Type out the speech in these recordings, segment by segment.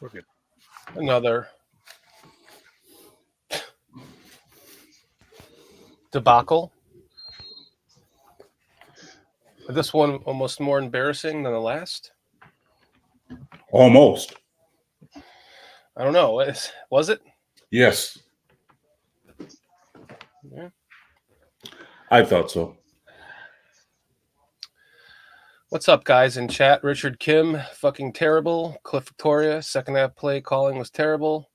We're good. Another debacle. This one almost more embarrassing than the last. Almost. I don't know. Was it? Yes, Yeah. I thought so. What's up, guys in chat? Richard Kim, fucking terrible. Cliff Victoria, second half play calling was terrible.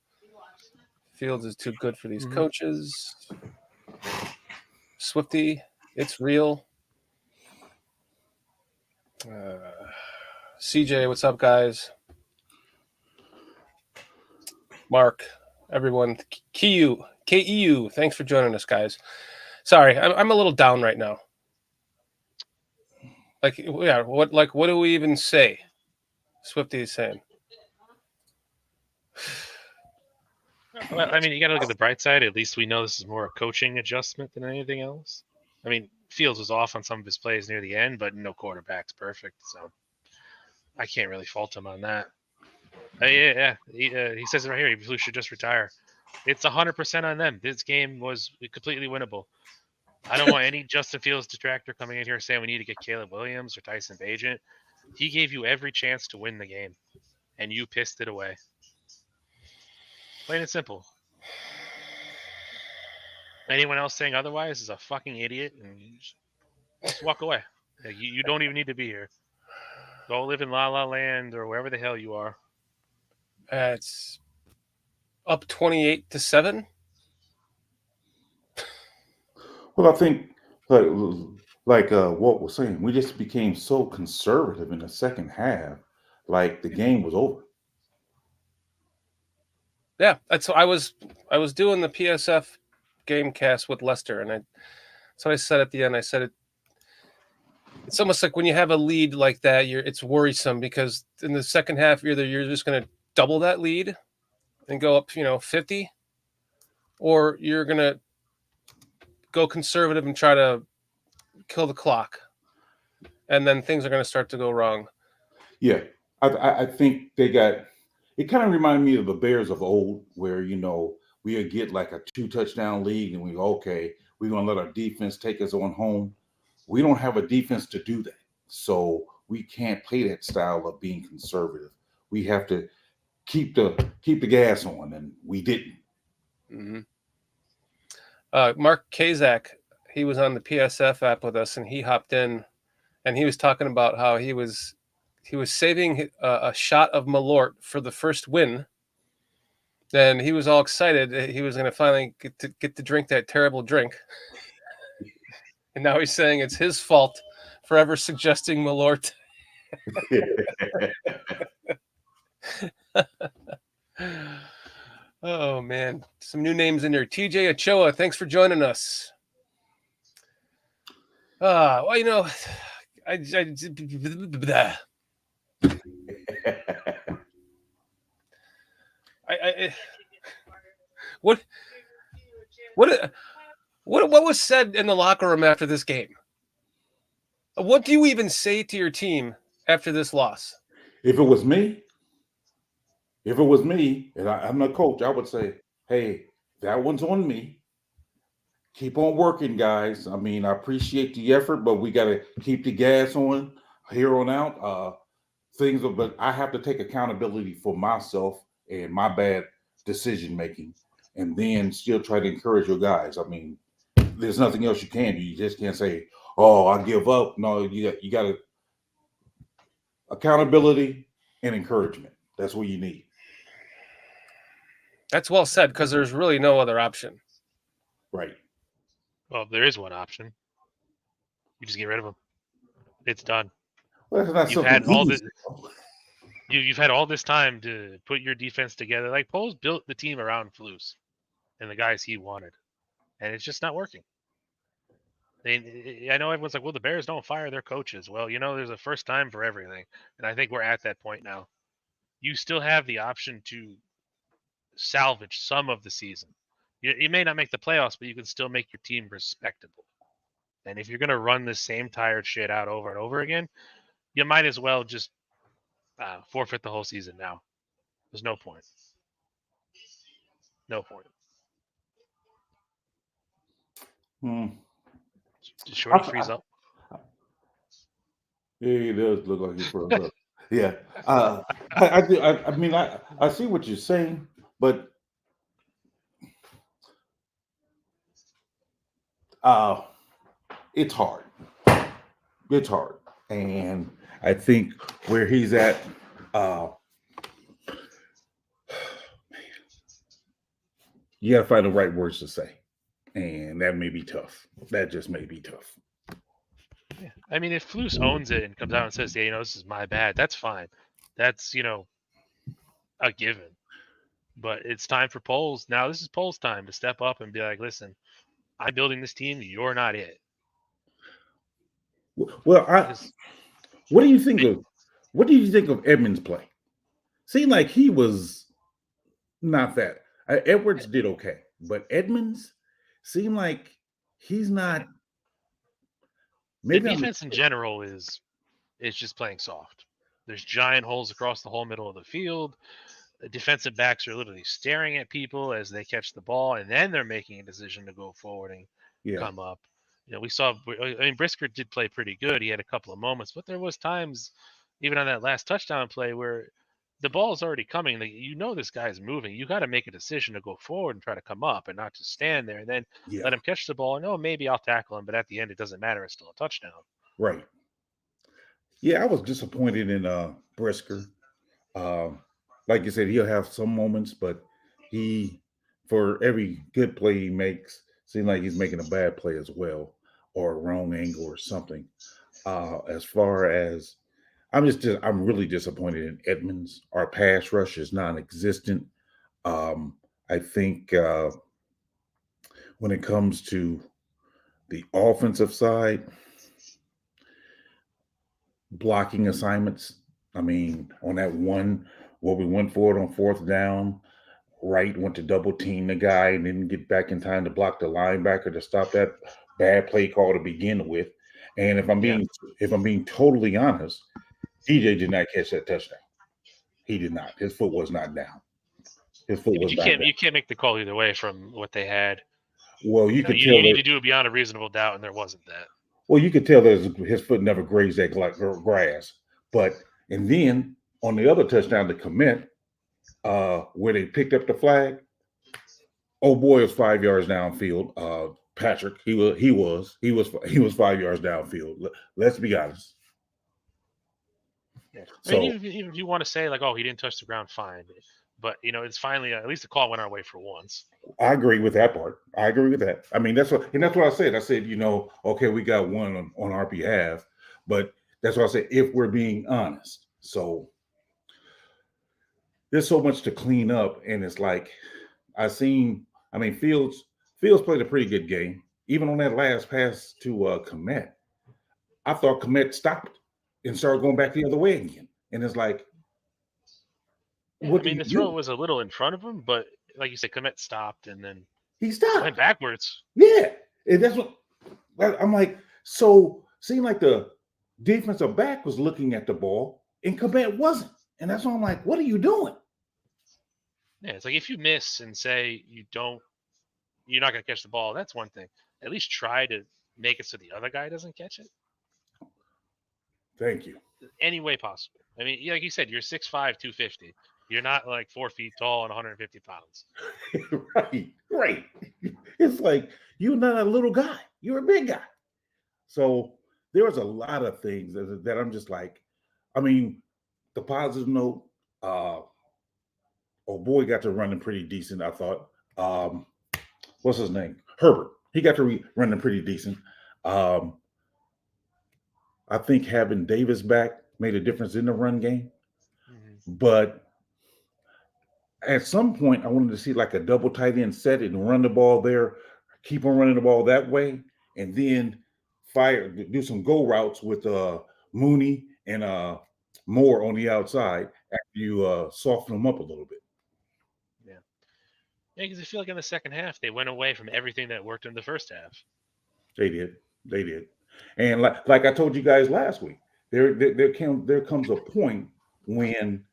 Fields is too good for these coaches. Swifty, it's real. CJ, what's up, guys? Mark, everyone. KEU, thanks for joining us, guys. Sorry, I'm a little down right now. Like, yeah, what do we even say? Swifty is saying. Well, I mean, you got to look at the bright side. At least we know this is more a coaching adjustment than anything else. I mean, Fields was off on some of his plays near the end, but no quarterback's perfect, so I can't really fault him on that. Yeah. He says it right here. He should just retire. It's 100% on them. This game was completely winnable. I don't want any Justin Fields detractor coming in here saying we need to get Caleb Williams or Tyson Bagent. He gave you every chance to win the game, and you pissed it away. Plain and simple. Anyone else saying otherwise is a fucking idiot, and just walk away. You don't even need to be here. Go live in La La Land or wherever the hell you are. It's up 28-7. Well, I think like Walt was saying, we just became so conservative in the second half, like the game was over. Yeah, that's I was doing the PSF game cast with Lester, and so I said at the end, I said it's almost like when you have a lead like that, it's worrisome because in the second half, either you're just going to double that lead and go up, 50, or you're going to go conservative and try to kill the clock, and then things are going to start to go wrong. Yeah, I think they got. It kind of reminded me of the Bears of old, where we would get like a 2-touchdown lead, and we're gonna let our defense take us on home. We don't have a defense to do that, so we can't play that style of being conservative. We have to keep the gas on, and we didn't. Mm-hmm. Mark Kazak, he was on the PSF app with us, and he hopped in, and he was talking about how he was saving a shot of Malort for the first win. Then he was all excited. He was going to finally get to drink that terrible drink. And now he's saying it's his fault for ever suggesting Malort. Oh, man. Some new names in there. TJ Ochoa, thanks for joining us. Well, what was said in the locker room after this game? What do you even say to your team after this loss? If it was me, and I'm the coach, I would say, "Hey, that one's on me. Keep on working, guys. I mean, I appreciate the effort, but we got to keep the gas on here on out. But I have to take accountability for myself and my bad decision making, and then still try to encourage your guys. I mean, there's nothing else you can do. You just can't say, "Oh, I give up." No, you got to accountability and encouragement. That's what you need. That's well said, because there's really no other option. Right. Well, there is one option. You just get rid of them. It's done. Well, that's not You've had all easy. You've had all this time to put your defense together. Like Poles built the team around Flus and the guys he wanted, and it's just not working. I know everyone's like, well, the Bears don't fire their coaches. Well, there's a first time for everything, and I think we're at that point now. You still have the option to salvage some of the season. You may not make the playoffs, but you can still make your team respectable. And if you're going to run the same tired shit out over and over again, you might as well just forfeit the whole season now. There's no point. No point. Did Shorty freeze up? Yeah, he does look like he froze up. Yeah. I mean, I see what you're saying, but it's hard. It's hard. And I think where he's at, you got to find the right words to say. And that may be tough. That just may be tough. Yeah. I mean, if Flus owns it and comes out and says, "Yeah, this is my bad," that's fine. That's a given. But it's time for Poles. Now this is Poles' time to step up and be like, "Listen, I'm building this team. You're not it." Well, what do you think of Edmonds' play? Seemed like he was not that. Edwards did okay, but Edmonds seemed like he's not. Maybe the defense in general is just playing soft. There's giant holes across the whole middle of the field. The defensive backs are literally staring at people as they catch the ball, and then they're making a decision to go forward and come up. We saw. I mean, Brisker did play pretty good. He had a couple of moments, but there was times, even on that last touchdown play, where the ball is already coming. This guy's moving. You got to make a decision to go forward and try to come up, and not just stand there and then let him catch the ball. And maybe I'll tackle him, but at the end, it doesn't matter. It's still a touchdown. Right. Yeah, I was disappointed in Brisker. Like you said, he'll have some moments, but for every good play he makes, seems like he's making a bad play as well, or a wrong angle or something. As far as I'm really disappointed in Edmonds. Our pass rush is non-existent. I think when it comes to the offensive side, blocking assignments. I mean, on that one where we went for it on fourth down, Wright went to double team the guy and didn't get back in time to block the linebacker to stop that bad play call to begin with. And if I'm being totally honest, DJ did not catch that touchdown. He did not. His foot was not down. His foot was not down. You can't make the call either way from what they had. Well, you could tell you need to do it beyond a reasonable doubt, and there wasn't that. Well, you could tell that his foot never grazed that grass. And then on the other touchdown to commit, where they picked up the flag, oh boy, was 5 yards downfield. Patrick, he was 5 yards downfield. Let's be honest. Yeah. I mean, even if you want to say like, oh, he didn't touch the ground, fine. But it's finally at least the call went our way for once. I agree with that part. I agree with that. I mean, that's what I said. I said, okay, we got one on our behalf, but that's what I said. If we're being honest, so there's so much to clean up, and it's like Fields played a pretty good game. Even on that last pass to Kmet, I thought Kmet stopped and started going back the other way again, and it's like. The throw was a little in front of him, but like you said, Kmet stopped and then he stopped. Went backwards. Yeah. And that's what I'm like. So seemed like the defensive back was looking at the ball and Kmet wasn't. And that's why I'm like, what are you doing? Yeah, it's like if you miss and say you're not going to catch the ball, that's one thing. At least try to make it so the other guy doesn't catch it. Thank you. Any way possible. I mean, like you said, you're 6'5", 250. You're not like 4 feet tall and 150 pounds. Right. It's like you're not a little guy. You're a big guy. So there was a lot of things that I'm just like, the positive note, boy got to running pretty decent, I thought. What's his name? Herbert. He got to running pretty decent. I think having Davis back made a difference in the run game. Mm-hmm. But at some point, I wanted to see like a double tight end set and run the ball there, keep on running the ball that way, and then do some go routes with Mooney and Moore on the outside after you soften them up a little bit. Yeah, because I feel like in the second half, they went away from everything that worked in the first half. They did. And like I told you guys last week, there comes a point when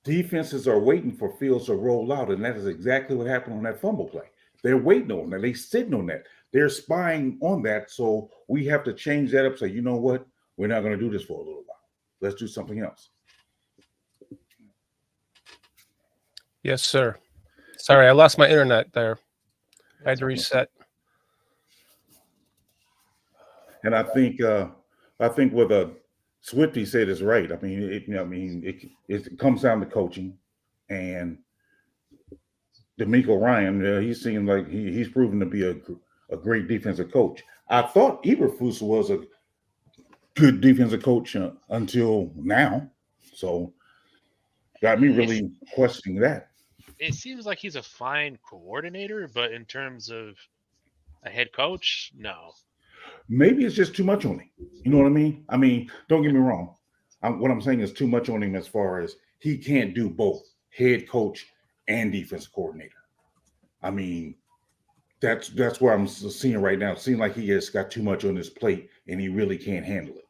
defenses are waiting for Fields to roll out, and that is exactly what happened on that fumble play. They're waiting on that. They're sitting on that. They're spying on that. So we have to change that up. Say, you know what? We're not going to do this for a little while. Let's do something else. Yes, sir. Sorry, I lost my internet there. I had to reset. And I think what Swifty said is right. I mean, it comes down to coaching, and D'Amico Ryan. He seemed like he's proven to be a great defensive coach. I thought Eberflus was a good defensive coach until now, so got me really questioning that. It seems like he's a fine coordinator, but in terms of a head coach, no. Maybe it's just too much on him. You know what I mean? I mean, don't get me wrong. What I'm saying is too much on him as far as he can't do both head coach and defensive coordinator. I mean, that's where I'm seeing right now. It seems like he has got too much on his plate and he really can't handle it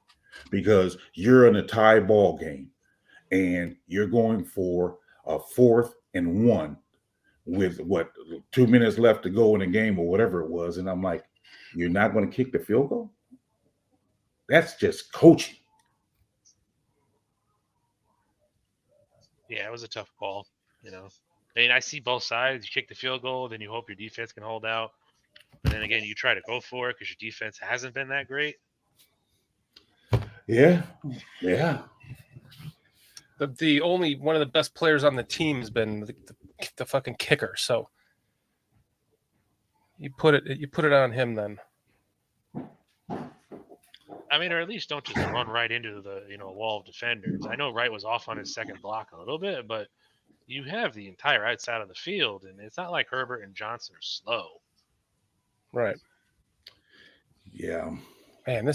because you're in a tie ball game and you're going for a 4th and 1 with 2 minutes left to go in the game or whatever it was. And I'm like, you're not going to kick the field goal? That's just coaching. Yeah, it was a tough call, I mean, I see both sides. You kick the field goal, then you hope your defense can hold out. And then again, you try to go for it because your defense hasn't been that great. Yeah. The only one of the best players on the team has been the fucking kicker. So you put it on him then. I mean, or at least don't just run right into the wall of defenders. I know Wright was off on his second block a little bit, but you have the entire outside of the field, and it's not like Herbert and Johnson are slow. Right. Yeah. Man,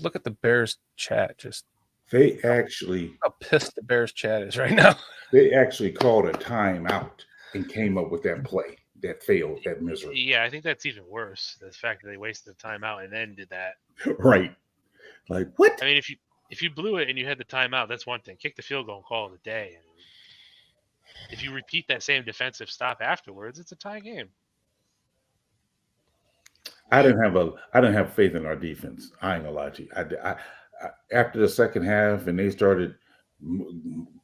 look at the Bears chat. Just they actually how pissed the Bears chat is right now. They actually called a timeout and came up with that play that failed, that misery. Yeah, I think that's even worse. The fact that they wasted the timeout and then did that. Right. Like what? I mean, if you blew it and you had the timeout, that's one thing. Kick the field goal and call it a day. And if you repeat that same defensive stop afterwards, it's a tie game. I didn't have faith in our defense. I ain't gonna lie to you. I after the second half and they started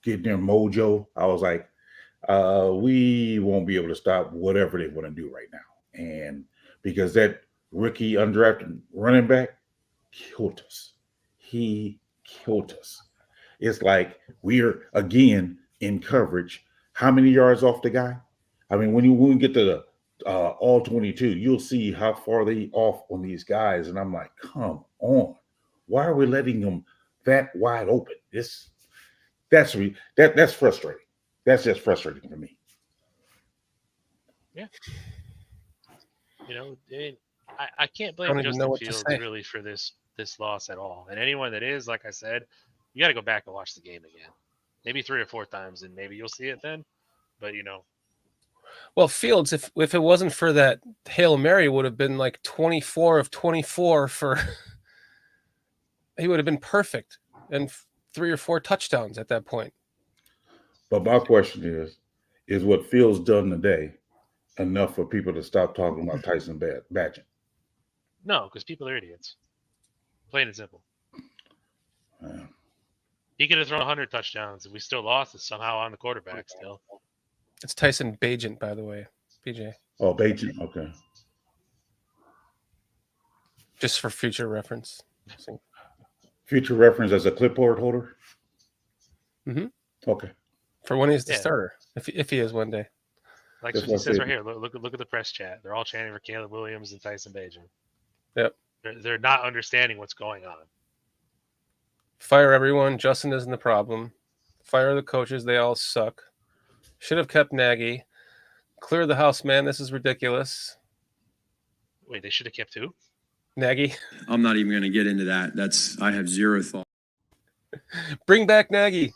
getting their mojo, I was like, we won't be able to stop whatever they want to do right now. And because that rookie undrafted running back killed us. He killed us. It's like we're again in coverage. How many yards off the guy? I mean, when we get to the all 22, you'll see how far they off on these guys. And I'm like, come on. Why are we letting them that wide open? That's frustrating. That's just frustrating for me. Yeah. I can't blame Justin Fields really for this loss at all. And anyone that is, like I said, you got to go back and watch the game again. Maybe 3 or 4 times, and maybe you'll see it then. But, Well, Fields, if it wasn't for that Hail Mary, would have been like 24 of 24 for – he would have been perfect and 3 or 4 touchdowns at that point. But my question is what Fields done today enough for people to stop talking about Tyson Bagent? No, because people are idiots. Plain and simple. He could have thrown 100 touchdowns and we still lost. It's somehow on the quarterback still. It's Tyson Bagent, by the way, BJ. Oh, Bagent, okay. Just for future reference. Future reference as a clipboard holder? Mm-hmm. Okay. For when he's the starter, if he is one day. Like it says right here, look at the press chat. They're all chanting for Caleb Williams and Tyson Bagent. Yep. They're not understanding what's going on. Fire everyone. Justin isn't the problem. Fire the coaches. They all suck. Should have kept Nagy. Clear the house, man. This is ridiculous. Wait, they should have kept who? Nagy. I'm not even going to get into that. I have zero thought. Bring back Nagy.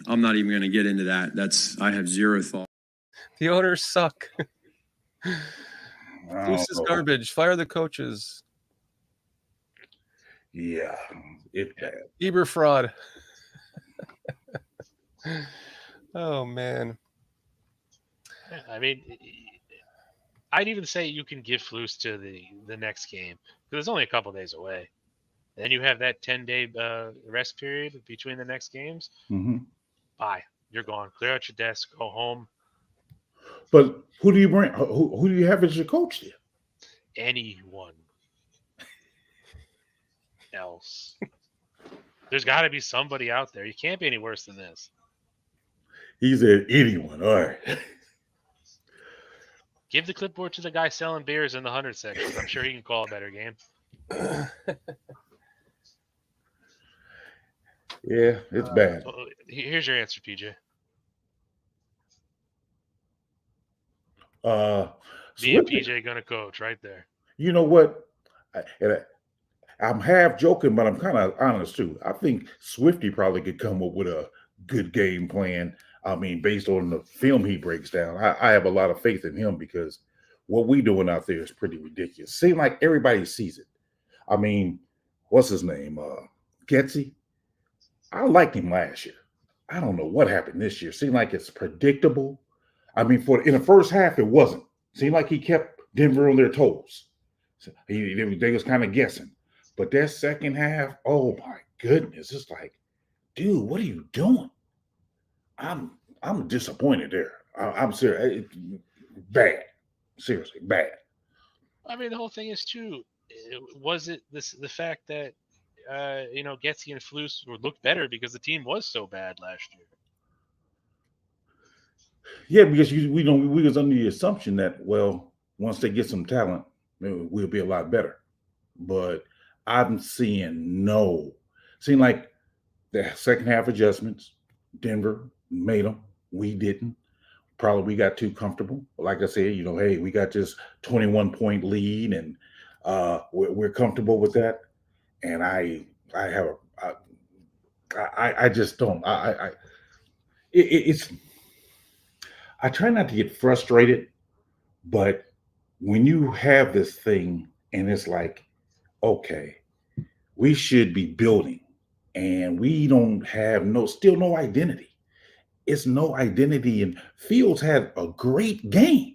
I'm not even going to get into that. I have zero thought. The owners suck. This is garbage. Fire the coaches. Yeah, it's bad. Eber fraud. Oh man. Yeah, I mean, I'd even say you can give Flus to the next game because it's only a couple days away. Then you have that 10-day rest period between the next games. Mm-hmm. Bye. You're gone. Clear out your desk. Go home. But who do you bring? Who do you have as your coach there? Anyone else. There's got to be somebody out there. You can't be any worse than this. He said anyone. All right. Give the clipboard to the guy selling beers in the 100 section. I'm sure he can call a better game. Yeah, it's bad. Here's your answer, PJ. Me and PJ gonna coach right there. You know what? I'm half joking, but I'm kind of honest too. I think Swifty probably could come up with a good game plan. I mean, based on the film he breaks down, I have a lot of faith in him because what we doing out there is pretty ridiculous. Seems like everybody sees it. I mean, what's his name? Getsy. I liked him last year. I don't know what happened this year. Seemed like it's predictable. I mean, in the first half, it wasn't. Seemed like he kept Denver on their toes. So they was kind of guessing. But that second half, oh my goodness, it's like, dude, what are you doing? I'm disappointed there. I'm serious. Bad. Seriously, bad. I mean, the whole thing is too. Was it the fact that Getsy and Flus looked better because the team was so bad last year? Yeah, because we was under the assumption that once they get some talent, we'll be a lot better. But I'm seeing like the second half adjustments. Denver made them. We didn't. Probably we got too comfortable. Like I said, hey, we got this 21-point lead, and we're comfortable with that. And I just don't. It's. I try not to get frustrated, but when you have this thing and it's like, okay, we should be building, and we don't have still no identity. It's no identity, and Fields had a great game,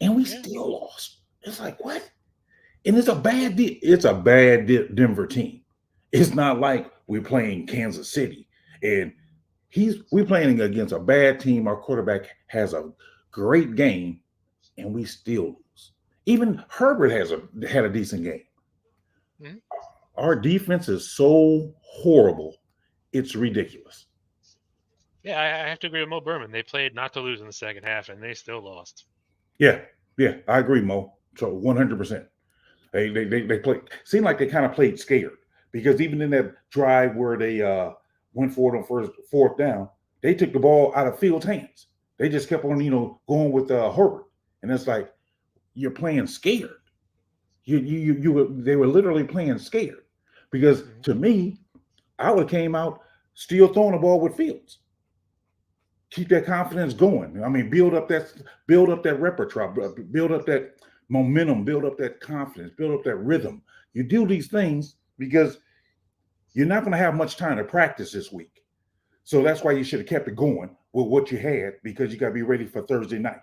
and we still lost. It's like, what? And it's a bad Denver team. It's not like we're playing Kansas City, and we're playing against a bad team. Our quarterback has a great game, and we still lose. Even Herbert had a decent game. Mm-hmm. Our defense is so horrible, it's ridiculous. Yeah, I have to agree with Mo Berman. They played not to lose in the second half, and they still lost. Yeah, I agree, Mo. So 100%. They played. Seemed like they kind of played scared because even in that drive where they went for it on fourth down, they took the ball out of Fields' hands. They just kept on, going with Herbert, and it's like you're playing scared. They were literally playing scared because to me, I would have came out still throwing the ball with Fields. Keep that confidence going. I mean, build up that repertoire, build up that momentum, build up that confidence, build up that rhythm. You do these things because you're not going to have much time to practice this week. So that's why you should have kept it going with what you had because you got to be ready for Thursday night.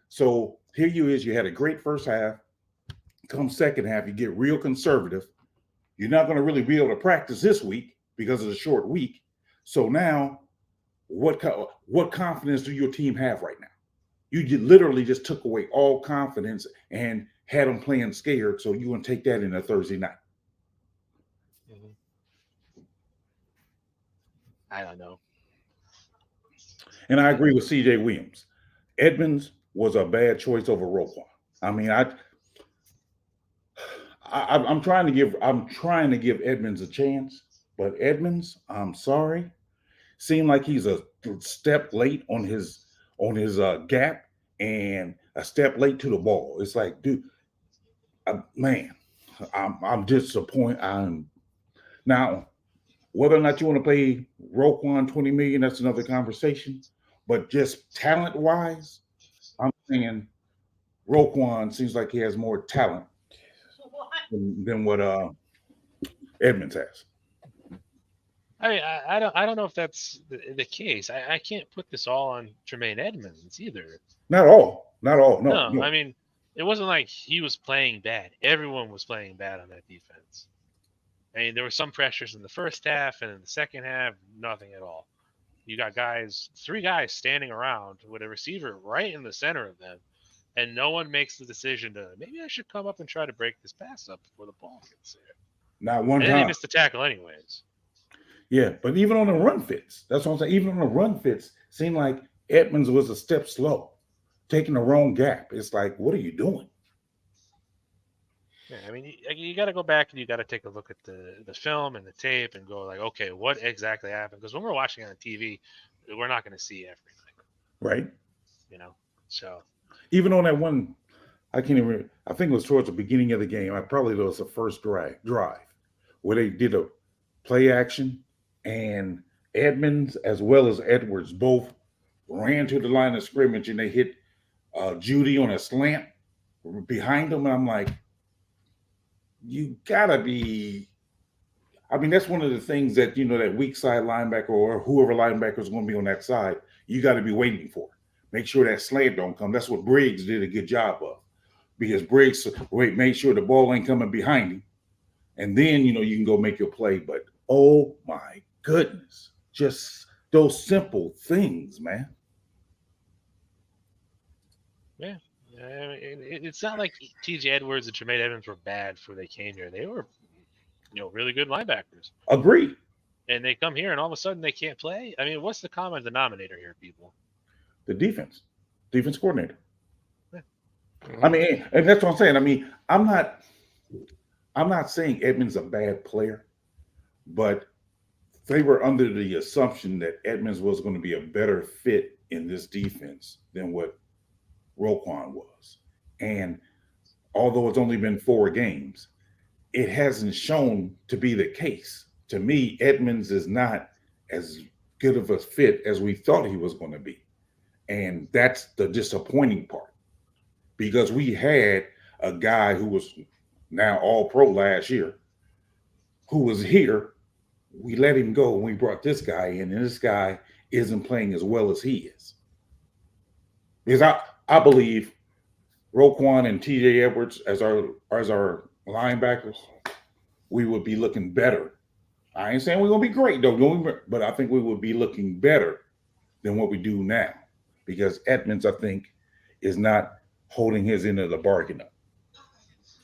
So here you had a great first half. Come second half, you get real conservative. You're not going to really be able to practice this week because of the short week. So now, what confidence do your team have right now? You literally just took away all confidence and had them playing scared. So you want to take that in a Thursday night? I don't know. And I agree with C.J. Williams. Edmonds was a bad choice over Roquan. I mean, I'm trying to give Edmonds a chance, but Edmonds, I'm sorry, seemed like he's a step late on his gap and a step late to the ball. It's like, dude, man, I'm disappointed. Now, whether or not you want to pay Roquan $20 million, that's another conversation. But just talent wise, I'm saying Roquan seems like he has more talent than what Edmonds has. I don't know if that's the case. I can't put this all on Tremaine Edmonds either. Not all. Not all. No, No, no. I mean, it wasn't like he was playing bad. Everyone was playing bad on that defense. I mean, there were some pressures in the first half, and in the second half, nothing at all. You got three guys standing around with a receiver right in the center of them, and no one makes the decision to maybe I should come up and try to break this pass up before the ball gets there. Not one And then they time. missed the tackle anyways. Yeah, but even on the run fits, that's what I'm saying. Even on the run fits, seemed like Edmonds was a step slow, taking the wrong gap. It's like, what are you doing? Yeah, I mean, you got to go back and you got to take a look at the film and the tape and go like, okay, what exactly happened? Because when we're watching on TV, we're not going to see everything, Right? So Even on that one, I can't even. I think it was towards the beginning of the game. I probably it was the first drive where they did a play action, and Edmonds as well as Edwards both ran to the line of scrimmage, and they hit Judy on a slant behind them. And I'm like, you gotta be. I mean, that's one of the things that that weak side linebacker or whoever linebacker is going to be on that side, you got to be waiting for. Make sure that slant don't come. That's what Briggs did a good job of, because Briggs made sure the ball ain't coming behind him, and then you can go make your play. But oh my goodness, just those simple things, man. yeah, it's not like T.J. Edwards and Tremaine Edmonds were bad before they came here. They were, really good linebackers. Agree. And they come here and all of a sudden they can't play. I mean, what's the common denominator here, people? The defense coordinator. Yeah. I mean, and that's what I'm saying. I mean, I'm not saying Edmonds a bad player, but they were under the assumption that Edmonds was going to be a better fit in this defense than what Roquan was. And although it's only been 4 games, it hasn't shown to be the case. To me, Edmonds is not as good of a fit as we thought he was going to be. And that's the disappointing part, because we had a guy who was now all pro last year, who was here. We let him go and we brought this guy in, and this guy isn't playing as well as he is. Because I believe Roquan and TJ Edwards as our linebackers, we would be looking better. I ain't saying we're gonna be great though, but I think we would be looking better than what we do now, because Edmonds, I think, is not holding his end of the bargain up.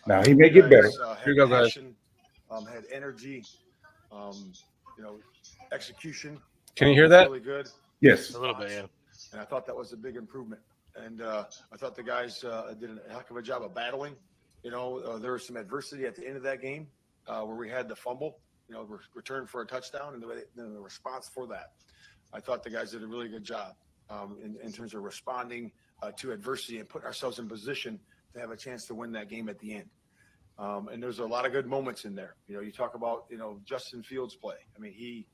Now he may get better. Here you go, guys. Passion, had energy, execution. Can you hear that? Really good. Yes. A little bit, yeah. And I thought that was a big improvement. And I thought the guys did a heck of a job of battling. There was some adversity at the end of that game where we had the fumble, return for a touchdown, and the response for that. I thought the guys did a really good job in terms of responding to adversity and putting ourselves in position to have a chance to win that game at the end. And there's a lot of good moments in there. You talk about, Justin Fields' play. I mean, he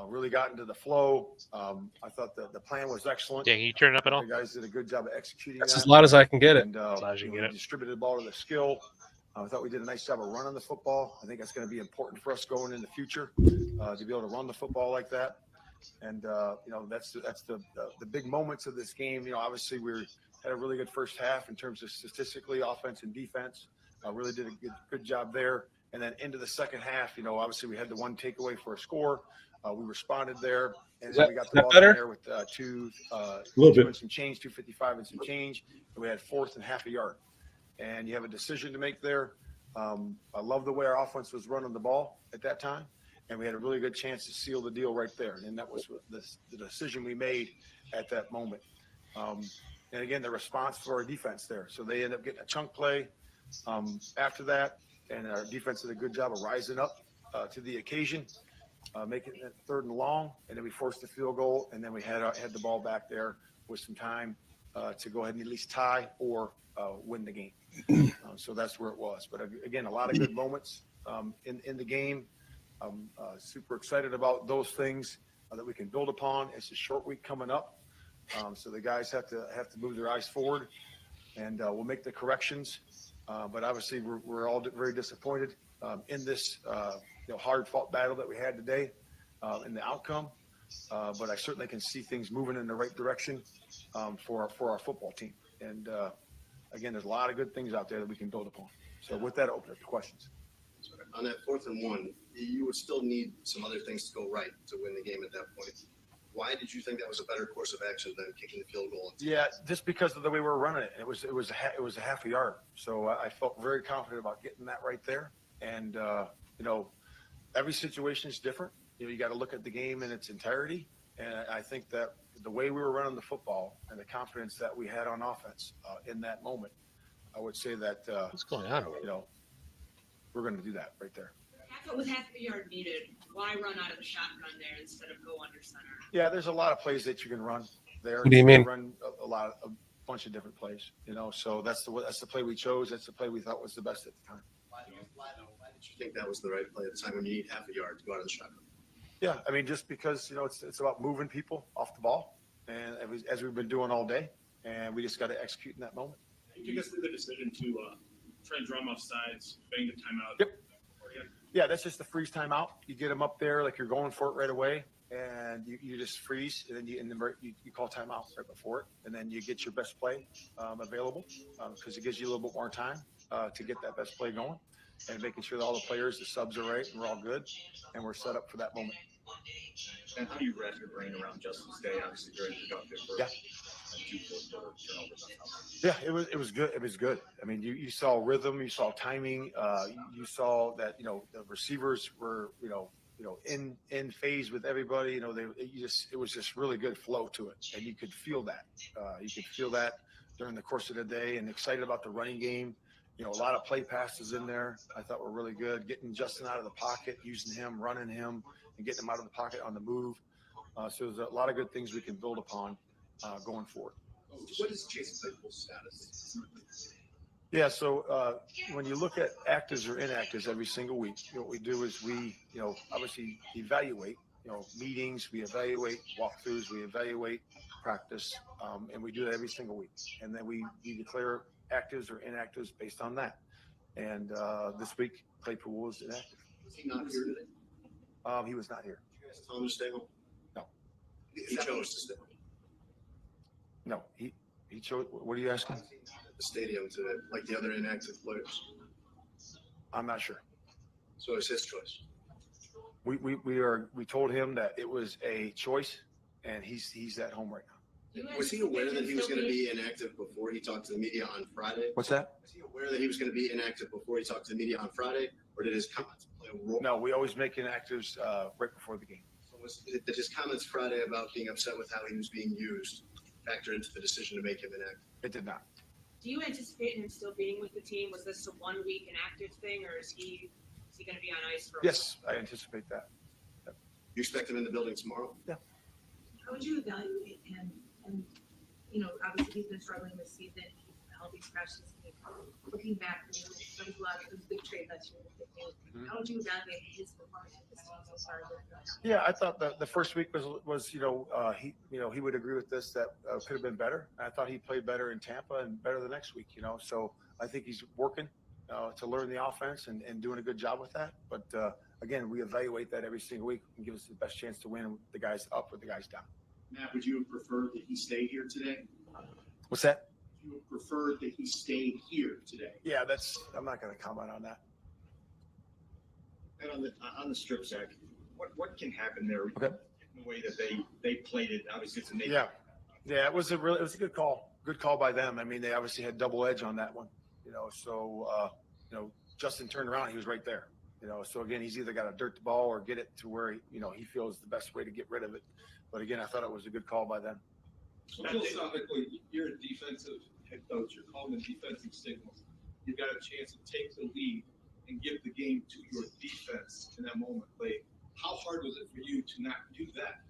really got into the flow. I thought the plan was excellent. Yeah, can you turn it up at all? The guys did a good job of executing That's that. as loud as I can get it. And As loud as you can get it. distributed the ball to the skill. I thought we did a nice job of running the football. I think that's going to be important for us going in the future to be able to run the football like that. And that's the big moments of this game. Obviously we had a really good first half in terms of statistically offense and defense. Really did a good job there. And then into the second half, obviously we had the one takeaway for a score. We responded there, and then we got the ball in there with two and some change, 2:55 and some change, and we had 4th and half a yard. And you have a decision to make there. I love the way our offense was running the ball at that time, and we had a really good chance to seal the deal right there. And that was the decision we made at that moment. And again, the response for our defense there. So they end up getting a chunk play after that, and our defense did a good job of rising up to the occasion, making it 3rd and long, and then we forced the field goal, and then we had the ball back there with some time to go ahead and at least tie or win the game. So that's where it was. But again, a lot of good moments in the game. I'm super excited about those things that we can build upon. It's a short week coming up, so the guys have to move their eyes forward, and we'll make the corrections. But obviously, we're all very disappointed in this hard-fought battle that we had today. in the outcome, but I certainly can see things moving in the right direction for our football team. And again, there's a lot of good things out there that we can build upon. So with that, I'll open up to questions. On that 4th and 1, you would still need some other things to go right to win the game at that point. Why did you think that was a better course of action than kicking the field goal? Yeah, just because of the way we were running it. It was a half a yard. So I felt very confident about getting that right there. And you know, every situation is different. You know, you got to look at the game in its entirety. And I think that the way we were running the football and the confidence that we had on offense in that moment, I would say that What's going on? you know, we're going to do that right there. With half a yard needed, why run out of the shotgun there instead of go under center? Yeah, there's a lot of plays that you can run there. What do you mean? Run a bunch of different plays, you know. So that's the play we chose. That's the play we thought was the best at the time. Why did you think that was the right play at the time when you need half a yard to go out of the shotgun? Yeah, I mean, just because, you know, it's about moving people off the ball, and as we've been doing all day, and we just got to execute in that moment. You guys made the decision to try and draw them off sides, bang the timeout. Yep. Yeah, that's just the freeze timeout. You get them up there like you're going for it right away, and you just freeze, and then you call timeout right before it, and then you get your best play available because it gives you a little bit more time to get that best play going, and making sure that all the players, the subs are right, and we're all good, and we're set up for that moment. And how do you wrap your brain around Justin's day? Obviously, very productive for Yeah. 2 fourth-quarter turnovers. Yeah, it was good. It was good. I mean, you saw rhythm, you saw timing, you saw that, you know, the receivers were, you know, in phase with everybody. You know, it was just really good flow to it, and you could feel that. You could feel that during the course of the day, and excited about the running game. You know, a lot of play passes in there I thought were really good. Getting Justin out of the pocket, using him, running him, and getting him out of the pocket on the move. So there's a lot of good things we can build upon going forward. What is Chase Claypool's status? Yeah, so when you look at actives or inactives every single week, what we do is we, you know, obviously evaluate, you know, meetings, we evaluate walkthroughs, we evaluate practice, and we do that every single week. And then we declare actives or inactives based on that. And this week, Claypool was inactive. Was he not here today? He was not here. Did you guys tell him to stay home? No. He chose to stay home. No, he chose. What are you asking? The stadium today, like the other inactive players. I'm not sure. So it's his choice. We told him that it was a choice, and he's at home right now. Was he aware that he was going to be inactive before he talked to the media on Friday? What's that? Was he aware that he was going to be inactive before he talked to the media on Friday, or did his comments play a role? No, we always make inactives right before the game. So did his comments Friday about being upset with how he was being used factor into the decision to make him inactive? It did not. Do you anticipate him still being with the team? Was this a 1 week inactive thing, or is he going to be on ice for? Yes, I anticipate that. You expect him in the building tomorrow? How would you evaluate him? And you know, obviously he's been struggling this season. All these crashes. Looking back, it was a big trade last year. How would you evaluate his performance this season so far? Yeah, I thought the first week was he would agree with this that could have been better. I thought he played better in Tampa and better the next week. You know, so I think he's working to learn the offense and doing a good job with that. But again, we evaluate that every single week and give us the best chance to win. The guys up or the guys down. Matt, would you have preferred that he stay here today? What's that? You would prefer that he stayed here today? Yeah, I'm not going to comment on that. And on the strip sack, what can happen there? Okay. In the way that they played it, obviously it's a naked. Yeah, it was a good call. Good call by them. I mean, they obviously had double edge on that one. You know, so Justin turned around, he was right there. You know, so again, he's either got to dirt the ball or get it to where he feels the best way to get rid of it. But again, I thought it was a good call by them. So philosophically, you're a defensive head coach. You're calling the defensive signals. You've got a chance to take the lead and give the game to your defense in that moment. Like, how hard was it for you to not do that?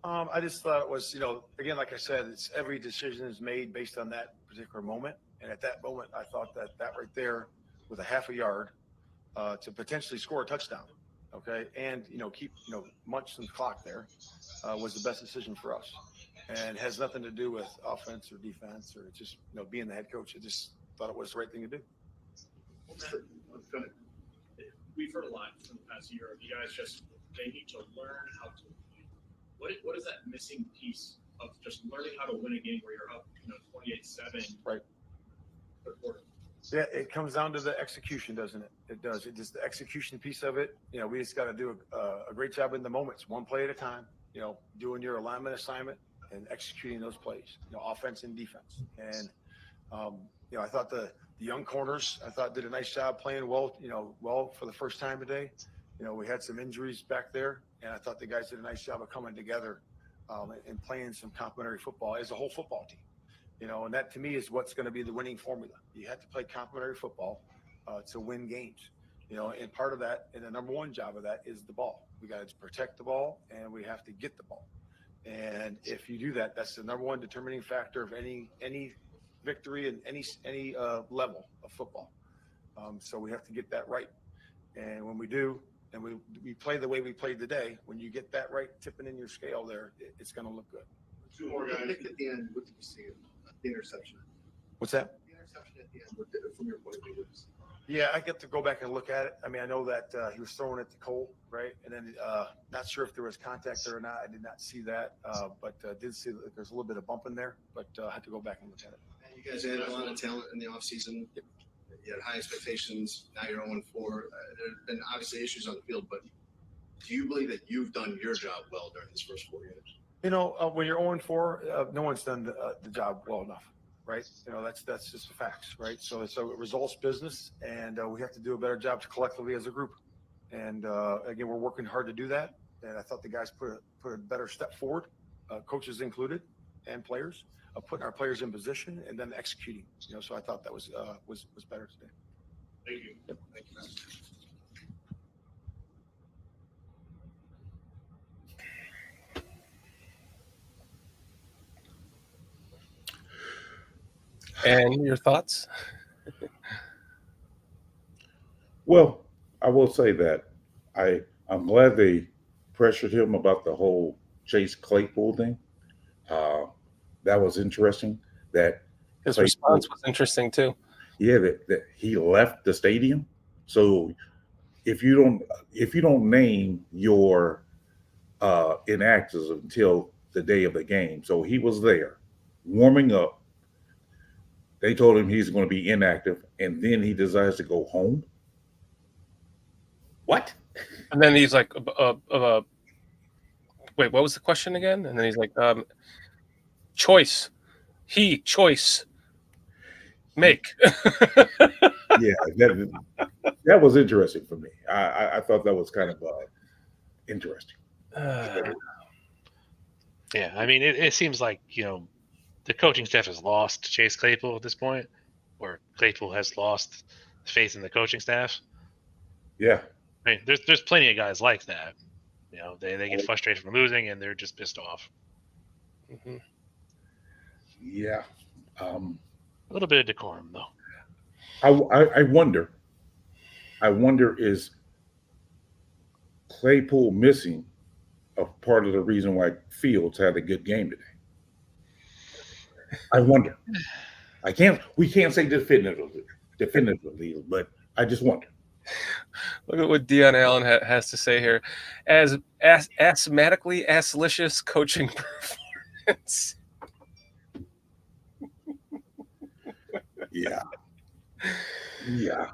I just thought it was, again, like I said, it's every decision is made based on that particular moment. And at that moment, I thought that right there with a half a yard to potentially score a touchdown, okay, and, keep, munch some clock there was the best decision for us. And has nothing to do with offense or defense or just, being the head coach. I just thought it was the right thing to do. Go ahead. We've heard a lot in the past year of you guys just they need to learn how to win. What is that missing piece of just learning how to win a game where you're up, 28-7? Right. Third quarter. Yeah, it comes down to the execution, doesn't it? It does. It just the execution piece of it. We just got to do a great job in the moments, one play at a time. Doing your alignment assignment and executing those plays. Offense and defense. And I thought the young corners, did a nice job playing well. Well for the first time today. We had some injuries back there, and I thought the guys did a nice job of coming together and playing some complementary football as a whole football team. And that to me is what's going to be the winning formula. You have to play complementary football to win games. And part of that, and the number one job of that is the ball. We got to protect the ball, and we have to get the ball. And if you do that, that's the number one determining factor of any victory in any level of football. So we have to get that right. And when we do, and we play the way we played today, when you get that right, tipping in your scale there, it's going to look good. Two more guys. At the end, what did you see? The interception. What's that? The interception at the end, from your point of view. Yeah, I get to go back and look at it. I mean, I know that he was throwing it to Cole, right? And then not sure if there was contact there or not. I did not see that, but did see that there's a little bit of bump in there, but I had to go back and look at it. And you guys had a lot of talent in the offseason. You had high expectations. Now you're 0-4. There have been obviously issues on the field, but do you believe that you've done your job well during this first 4 years? When you're 0-4, no one's done the job well enough, right? That's just the facts, right? So it's a results business, and we have to do a better job collectively as a group. And again, we're working hard to do that. And I thought the guys put a better step forward, coaches included, and players, putting our players in position and then executing. So I thought that was better today. Thank you. Yep. Thank you. And your thoughts? Well, I will say that I'm glad they pressured him about the whole Chase Claypool thing. That was interesting. That His Claypool, response was interesting too. Yeah, that he left the stadium. So if you don't name your inactives until the day of the game, so he was there warming up. They told him he's going to be inactive, and then he decides to go home. What? And then he's like, wait, what was the question again? And then he's like, choice, make. Yeah, that was interesting for me. I thought that was kind of interesting. Yeah, I mean, it seems like, the coaching staff has lost Chase Claypool at this point, or Claypool has lost faith in the coaching staff. Yeah. I mean, there's plenty of guys like that. They get frustrated from losing, and they're just pissed off. Mm-hmm. Yeah. A little bit of decorum, though. I wonder, is Claypool missing a part of the reason why Fields had a good game today? I wonder. We can't say definitively, but I just wonder. Look at what Dion Allen has to say here. As asthmatically asslicious coaching performance. Yeah. Yeah.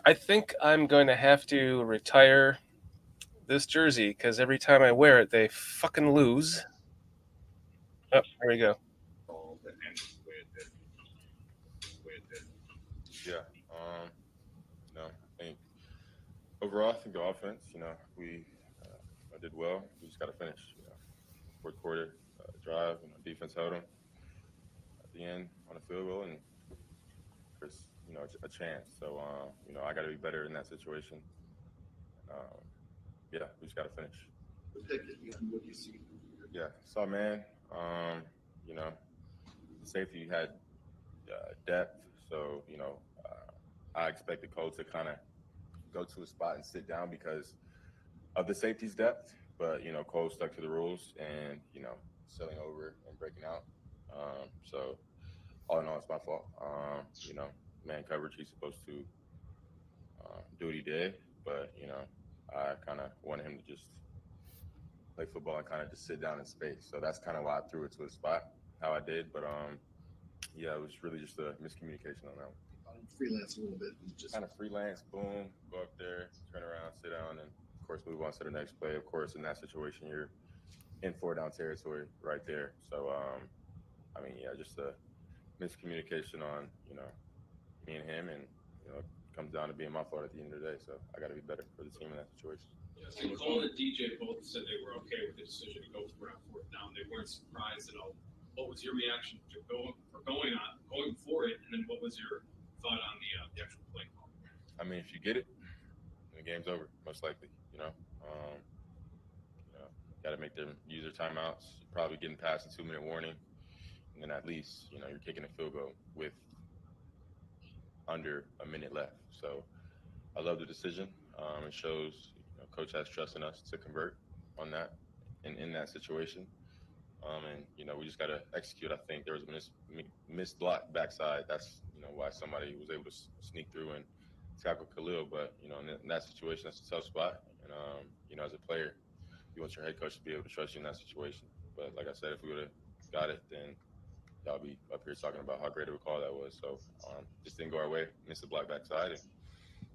I think I'm going to have to retire this jersey because every time I wear it, they fucking lose. Oh, there we go. Yeah. I think overall, I think the offense, we did well. We just got to finish. Fourth quarter drive, defense held them at the end on the field goal, and there's a chance. So I got to be better in that situation. Yeah, we just got to finish. What do you see? Yeah, saw man. The safety had depth, so I expected Cole to kind of go to a spot and sit down because of the safety's depth, but Cole stuck to the rules and selling over and breaking out. So all in all, it's my fault. Man coverage, he's supposed to do what he did, but I kind of wanted him to just play football and kind of just sit down in space. So that's kind of why I threw it to a spot how I did. But yeah, it was really just a miscommunication on that one. Freelance a little bit. Just kind of freelance, boom, go up there, turn around, sit down, and of course move on to the next play. Of course, in that situation, you're in 4-down territory right there. So I mean, yeah, just a miscommunication on me and him, and it comes down to being my fault at the end of the day. So I got to be better for the team in that situation. Yes, and Cole and DJ both said they were okay with the decision to go for it on 4th down. They weren't surprised at all. What was your reaction to going for it, and then what was your thought on the actual play call? I mean, if you get it, then the game's over, most likely. Got to make them use their timeouts. You're probably getting past a 2-minute warning, and then at least you're kicking a field goal with under a minute left. So I love the decision. It shows coach has trust in us to convert on that and in that situation. And we just got to execute. I think there was a missed block backside. That's why somebody was able to sneak through and tackle Khalil. But in that situation, that's a tough spot. And as a player, you want your head coach to be able to trust you in that situation. But like I said, if we would have got it, then y'all be up here talking about how great of a call that was. So just didn't go our way. Missed the block backside, and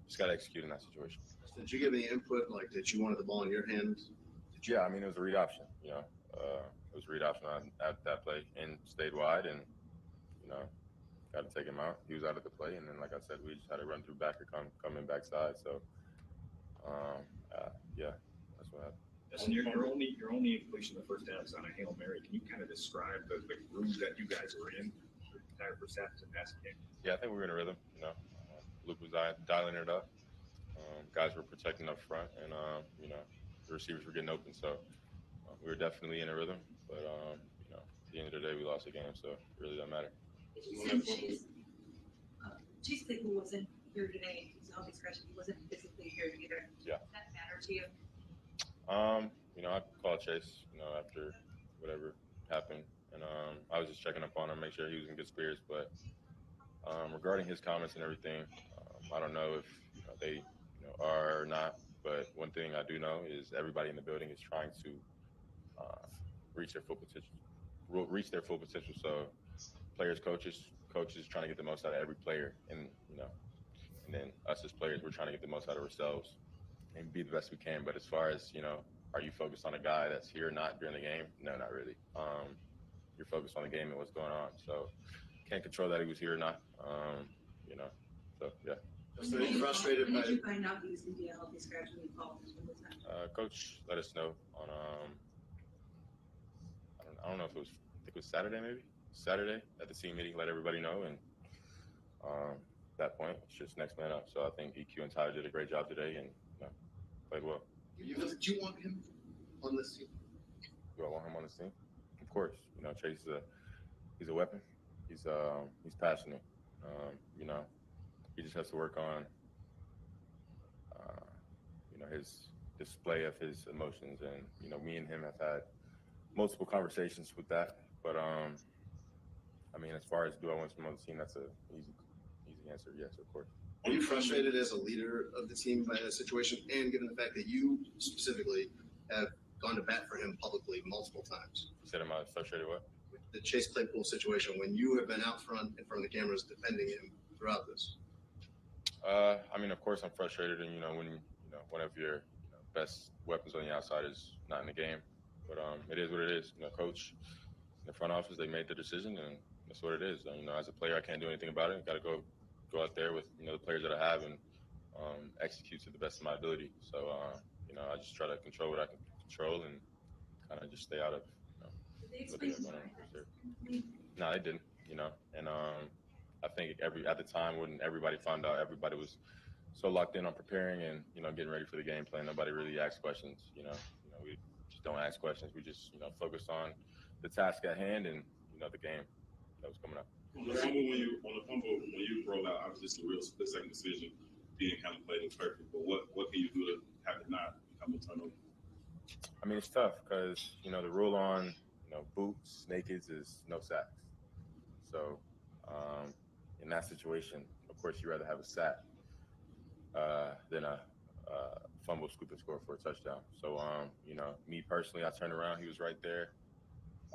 just got to execute in that situation. Did you give any input, like that you wanted the ball in your hands? Yeah, I mean, it was a read option. It was a read option at that play and stayed wide, and got to take him out. He was out of the play, and then like I said, we just had to run through backer come in backside. So yeah, that's what happened. And your only completion in the first half is on a Hail Mary. Can you kind of describe the groove that you guys were in the entire first half of the passing game? Yeah, I think we were in a rhythm. Luke was dialing it up. Guys were protecting up front, and the receivers were getting open. So we were definitely in a rhythm. But at the end of the day, we lost the game, so it really doesn't matter. Chase Claypool wasn't here today. He's healthy scratch. He wasn't physically here either. Yeah. Does that matter to you? I called Chase, after whatever happened, and I was just checking up on him, make sure he was in good spirits. But regarding his comments and everything, I don't know if they are or not. But one thing I do know is everybody in the building is trying to reach their full potential. So players, coaches trying to get the most out of every player, and and then us as players, we're trying to get the most out of ourselves and be the best we can. But as far as are you focused on a guy that's here or not during the game? No, not really. You're focused on the game and what's going on. So can't control that he was here or not. So yeah. So you're frustrated by. When did you find out he was going to be a healthy scratch when you called? Coach let us know on I don't know if it was, I think it was Saturday, maybe Saturday at the team meeting, let everybody know. And at that point, it's just next man up. So I think EQ and Tyler did a great job today and played well. Do you want him on this team? Do I want him on this team? Of course. Chase he's a weapon. He's passionate. He just has to work on his display of his emotions, and me and him have had multiple conversations with that. But I mean, as far as do I want him on the team, that's a easy answer. Yes, of course. Are you frustrated as a leader of the team by that situation, and given the fact that you specifically have gone to bat for him publicly multiple times? You said, am I frustrated what? With the Chase Claypool situation, when you have been out front in front of the cameras defending him throughout this? I mean, of course I'm frustrated, and when one of your best weapons on the outside is not in the game. But it is what it is. Coach, in the front office, they made the decision, and that's what it is. As a player, I can't do anything about it. Got to go out there with the players that I have and execute to the best of my ability. So I just try to control what I can control and kind of just stay out of Did they explain why? No, they didn't. And I think at the time when everybody found out, everybody was so locked in on preparing and getting ready for the game plan. Nobody really asked questions. We just don't ask questions. We just focus on the task at hand and the game that was coming up. On the fumble, when you roll out, obviously it's a real split-second decision. Being kind of played is perfect, but what can you do to have it not become a turnover? I mean, it's tough because the rule on boots, nakeds is no sacks. So in that situation, of course, you'd rather have a sack than a fumble, scoop, and score for a touchdown. So, you know, me personally, I turned around. He was right there.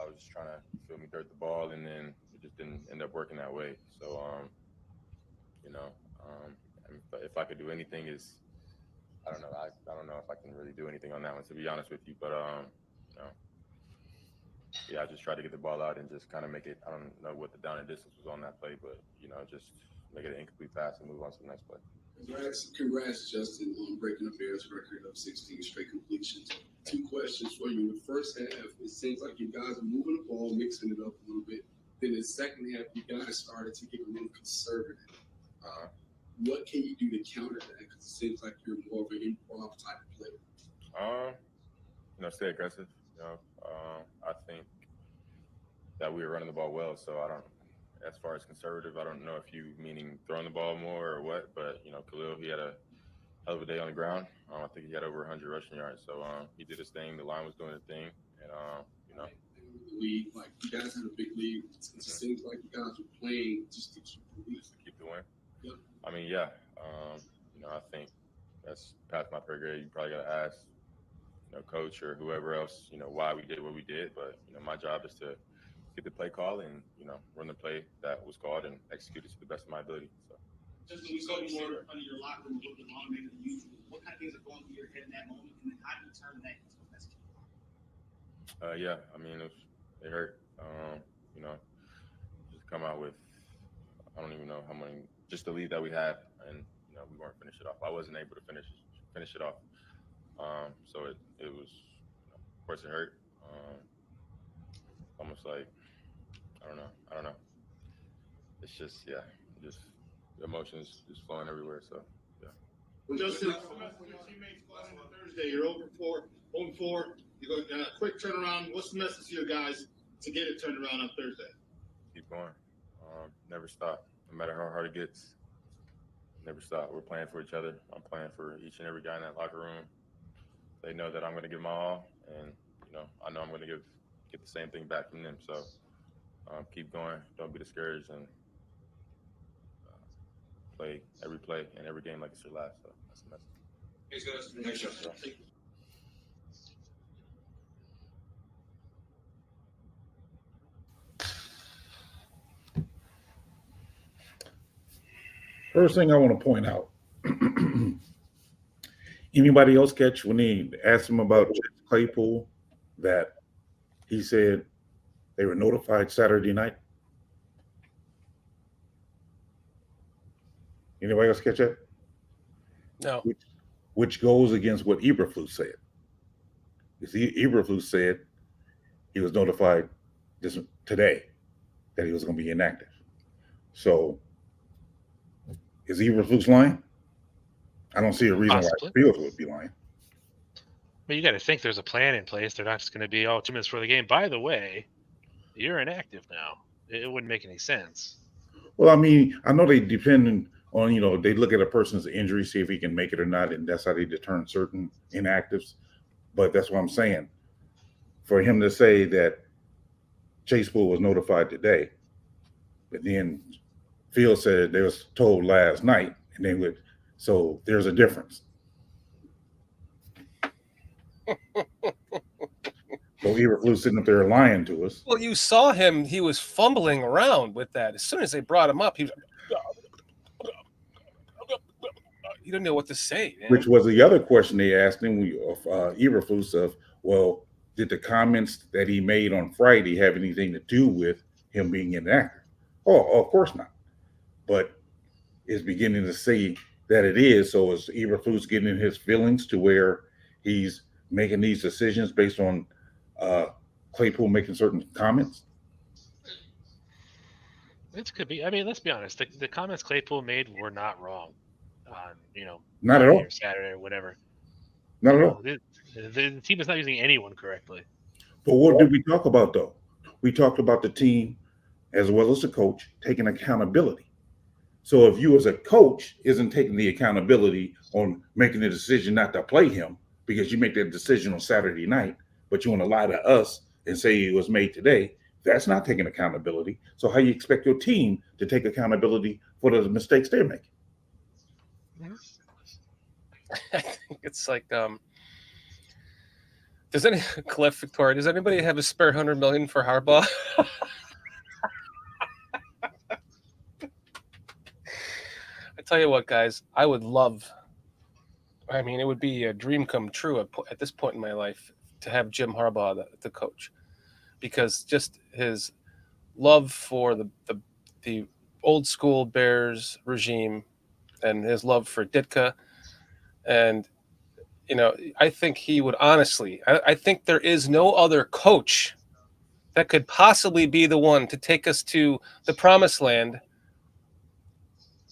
I was just trying to, dirt the ball, and then it just didn't end up working that way. So, you know, if I could do anything is, I don't know. I don't know if I can really do anything on that one, to be honest with you. But, you know, yeah, I just tried to get the ball out and just kind of make it. I don't know what the down and distance was on that play, but, you know, just make it an incomplete pass and move on to the next play. Congrats, Justin, on breaking the Bears record of 16 straight completions. 2 questions for you. In the first half, it seems like you guys are moving the ball, mixing it up a little bit. Then in the second half, you guys started to get a little conservative. What can you do to counter that? Because it seems like you're more of an improv type of player. You know, stay aggressive. You know, I think that we were running the ball well, so I don't. As far as conservative, I don't know if you meaning throwing the ball more or what, but, you know, Khalil, he had a hell of a day on the ground. I think he had over 100 rushing yards, so he did his thing. The line was doing their thing, and, you know. The lead, like, you guys had a big lead. It just seems like you guys were playing just to keep the lead. Just to keep the win. Yep. I mean, yeah. You know, I think that's past my pay grade. You probably got to ask, you know, coach or whoever else, you know, why we did what we did. But, you know, my job is to get the play call and, you know, run the play that was called and execute it to the best of my ability. So. Just when we go more under your locker room, a little bit longer than usual, what kind of things are going through your head in that moment, and then how do you turn that into a message? Yeah, I mean, it hurt. You know, just come out with, I don't even know how many, just the lead that we had, and, you know, we weren't finish it off. I wasn't able to finish it off. So it was, you know, of course it hurt. Almost like, I don't know. It's just, yeah, just the emotions just flowing everywhere. So, yeah. Justin, your teammates going into Thursday, you're 0-4. You got a quick turnaround. What's the message to your guys to get it turned around on Thursday? Keep going. Never stop. No matter how hard it gets, never stop. We're playing for each other. I'm playing for each and every guy in that locker room. They know that I'm going to give my all, and, you know, I know I'm going to get the same thing back from them. So keep going. Don't be discouraged, and play every play and every game like it's your last. So that's the message. Thanks, guys. Nice job. First thing I want to point out, anybody else catch when they asked him about Chase Claypool that he said they were notified Saturday night? Anybody else catch that? No. Which goes against what Eberflus said. Because Eberflus said he was notified today that he was going to be inactive. So is Eberflus lying? I don't see a reason why Fields would be lying. But you got to think there's a plan in place. They're not just going to be 2 minutes before the game. By the way, you're inactive now. It wouldn't make any sense. Well, I mean, I know they depend on, you know, they look at a person's injury, see if he can make it or not, and that's how they determine certain inactives. But that's what I'm saying. For him to say that Chase Claypool was notified today, but then Fields said they was told last night, and they would. So there's a difference. So Eberflus sitting up there lying to us. Well, you saw him; he was fumbling around with that. As soon as they brought him up, he didn't know what to say. Man. Which was the other question they asked him, Eberflus, of, well, did the comments that he made on Friday have anything to do with him being inactive? Oh, of course not. But is beginning to see that it is. So is Eberflus getting in his feelings to where he's making these decisions based on Claypool making certain comments? It could be. I mean, let's be honest. The comments Claypool made were not wrong on, you know, not at all, or Saturday or whatever. Not at all. The team is not using anyone correctly. But what did we talk about, though? We talked about the team as well as the coach taking accountability. So if you as a coach isn't taking the accountability on making the decision not to play him because you make that decision on Saturday night, but you want to lie to us and say it was made today, that's not taking accountability. So how you expect your team to take accountability for the mistakes they're making? I think it's like Cliff Victoria, does anybody have a spare $100 million for Harbaugh? I tell you what, guys, I would love. I mean, it would be a dream come true at this point in my life to have Jim Harbaugh the coach, because just his love for the old school Bears regime and his love for Ditka, and I think he would honestly. I think there is no other coach that could possibly be the one to take us to the promised land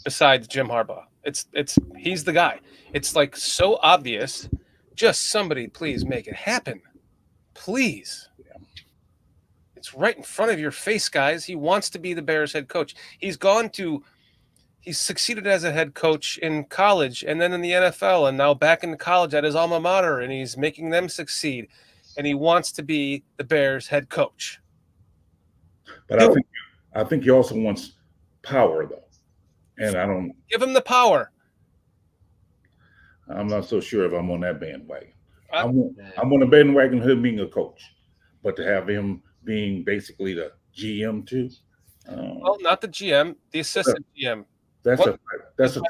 besides Jim Harbaugh. He's the guy. It's like so obvious. Just somebody please make it happen. Please. It's right in front of your face, guys. He wants to be the Bears head coach. He's succeeded as a head coach in college and then in the NFL and now back in college at his alma mater, and he's making them succeed. And he wants to be the Bears head coach. But I think he also wants power, though. And I don't give him the power. I'm not so sure if I'm on that bandwagon. I'm on the bandwagon of him being a coach, but to have him being basically the GM too. Well, not the GM, the assistant GM. That's the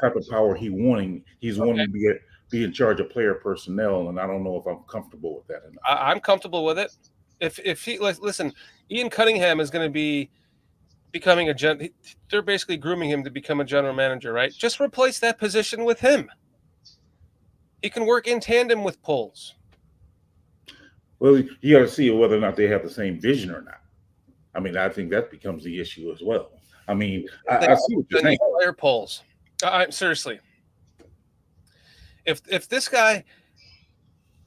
type of power he's wanting to be in charge of player personnel, and I don't know if I'm comfortable with that or not. I'm comfortable with it. If he listen, Ian Cunningham is going to be becoming they're basically grooming him to become a general manager, right? Just replace that position with him. He can work in tandem with Poles. Well, you got to see whether or not they have the same vision or not. I mean, I think that becomes the issue as well. I mean, I see what you're saying. Player Poles. Seriously. If this guy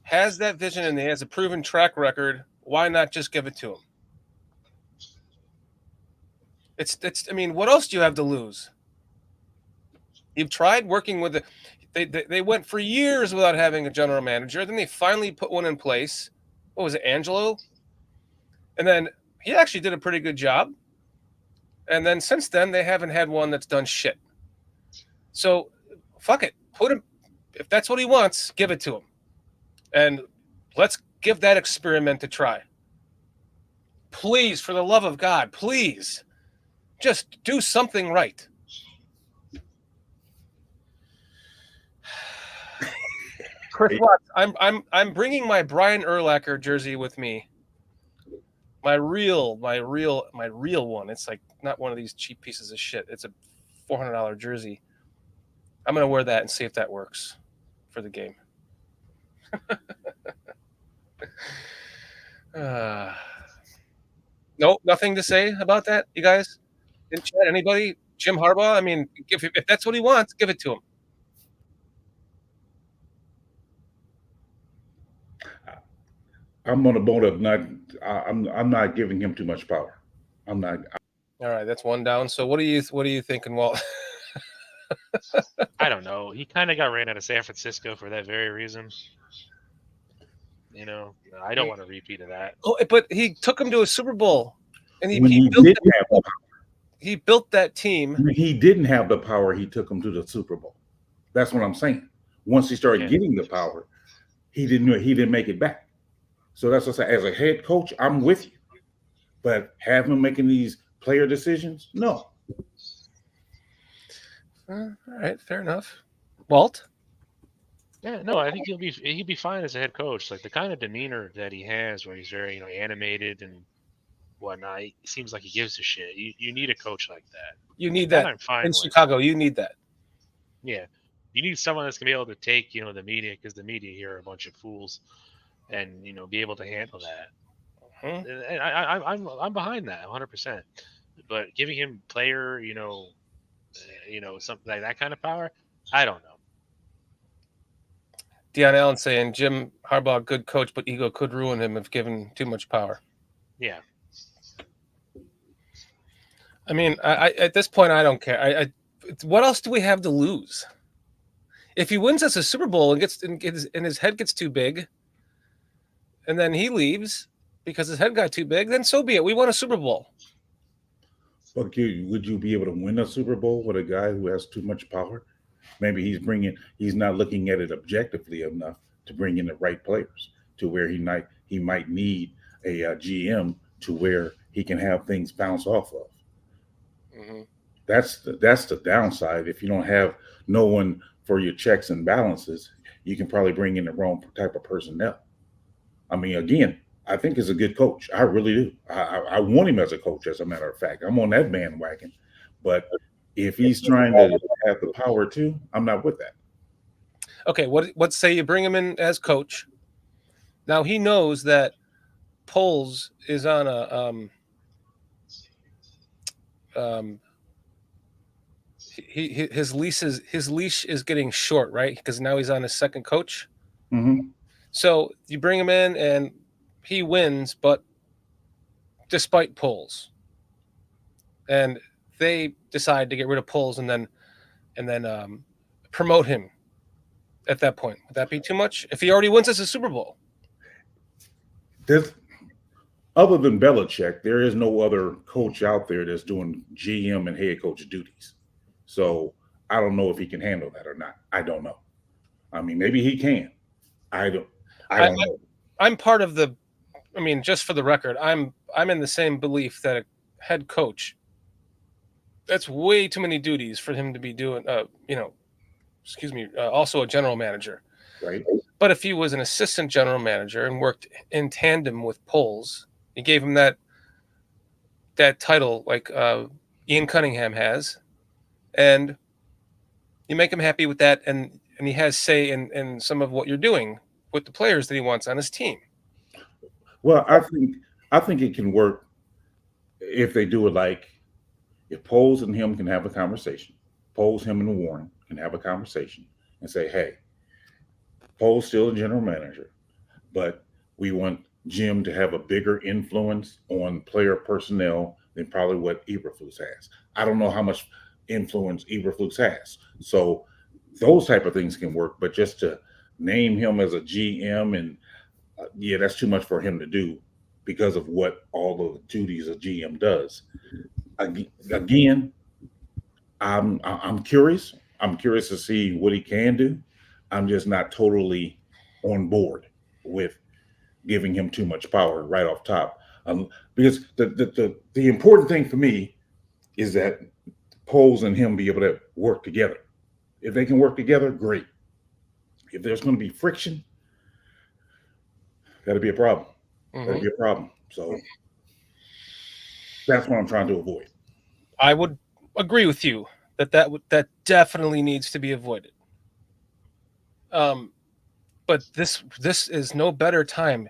has that vision and he has a proven track record, why not just give it to him? I mean, what else do you have to lose? You've tried working with they went for years without having a general manager. Then they finally put one in place. What was it, Angelo? And then he actually did a pretty good job. And then since then, they haven't had one that's done shit. So, fuck it. Put him. If that's what he wants, give it to him. And let's give that experiment a try. Please, for the love of God, please, just do something right. Chris Watts, I'm bringing my Brian Urlacher jersey with me. My real one. It's like not one of these cheap pieces of shit. It's a $400 jersey. I'm gonna wear that and see if that works for the game. No, nothing to say about that, you guys. In chat, anybody? Jim Harbaugh? I mean, if that's what he wants, give it to him. I'm on the boat of not. I'm not giving him too much power. I'm not. All right, that's one down. So what are you thinking, Walt? I don't know. He kind of got ran out of San Francisco for that very reason. I don't want a repeat of that. Oh, but he took him to a Super Bowl, and he built that team. When he didn't have the power, he took him to the Super Bowl. That's what I'm saying. Once he started getting the power, he didn't make it back. So that's what I say. As a head coach, I'm with you. But have him making these player decisions? No. All right, fair enough. Walt? Yeah, no, I think he'd be fine as a head coach. Like the kind of demeanor that he has, where he's very animated and whatnot. It seems like he gives a shit. You need a coach like that. You need that I'm fine in with. Chicago. You need that. Yeah, you need someone that's gonna be able to take the media, because the media here are a bunch of fools, and be able to handle that. And I'm behind that 100%. But giving him player, something like that kind of power, I don't know. Deion Allen saying Jim Harbaugh, good coach, but ego could ruin him if given too much power. Yeah. I mean, I at this point, I don't care. What else do we have to lose? If he wins us a Super Bowl and his head gets too big, and then he leaves because his head got too big, then so be it. We won a Super Bowl. But would you be able to win a Super Bowl with a guy who has too much power? Maybe he's not looking at it objectively enough to bring in the right players to where he might need a GM to where he can have things bounce off of. Mm-hmm. That's the downside. If you don't have no one for your checks and balances, you can probably bring in the wrong type of personnel. I mean, again, I think he's a good coach. I really do. I want him as a coach, as a matter of fact. I'm on that bandwagon. But if he's trying to have the power too, I'm not with that. Okay, what say you bring him in as coach? Now he knows that Poles is on a his leash is getting short, right? Because now he's on his second coach. Mm-hmm. So you bring him in and he wins, but despite Poles, and they decide to get rid of Poles and then promote him at that point. Would that be too much? If he already wins us a Super Bowl? Other than Belichick, there is no other coach out there that's doing GM and head coach duties. So I don't know if he can handle that or not. I don't know. I mean, maybe he can. I don't know. I'm part of the. I mean, just for the record, I'm in the same belief that a head coach, that's way too many duties for him to be doing. Also a general manager. Right. But if he was an assistant general manager and worked in tandem with Poles, he gave him that title like Ian Cunningham has, and you make him happy with that, and he has say in some of what you're doing with the players that he wants on his team. Well, I think it can work if they do it like if Poles and him can have a conversation. Poles, him, and Warren can have a conversation and say, hey, Poles still a general manager, but we want Jim to have a bigger influence on player personnel than probably what Eberflus has. I don't know how much influence Eberflus has. So those type of things can work, but just to name him as a GM and that's too much for him to do because of what all the duties a GM does. Again, I'm curious. I'm curious to see what he can do. I'm just not totally on board with giving him too much power right off top. Because the important thing for me is that Poles and him be able to work together. If they can work together, great. If there's going to be friction, that'll be a problem. Mm-hmm. That'll be a problem. So that's what I'm trying to avoid. I would agree with you that definitely needs to be avoided. But this is no better time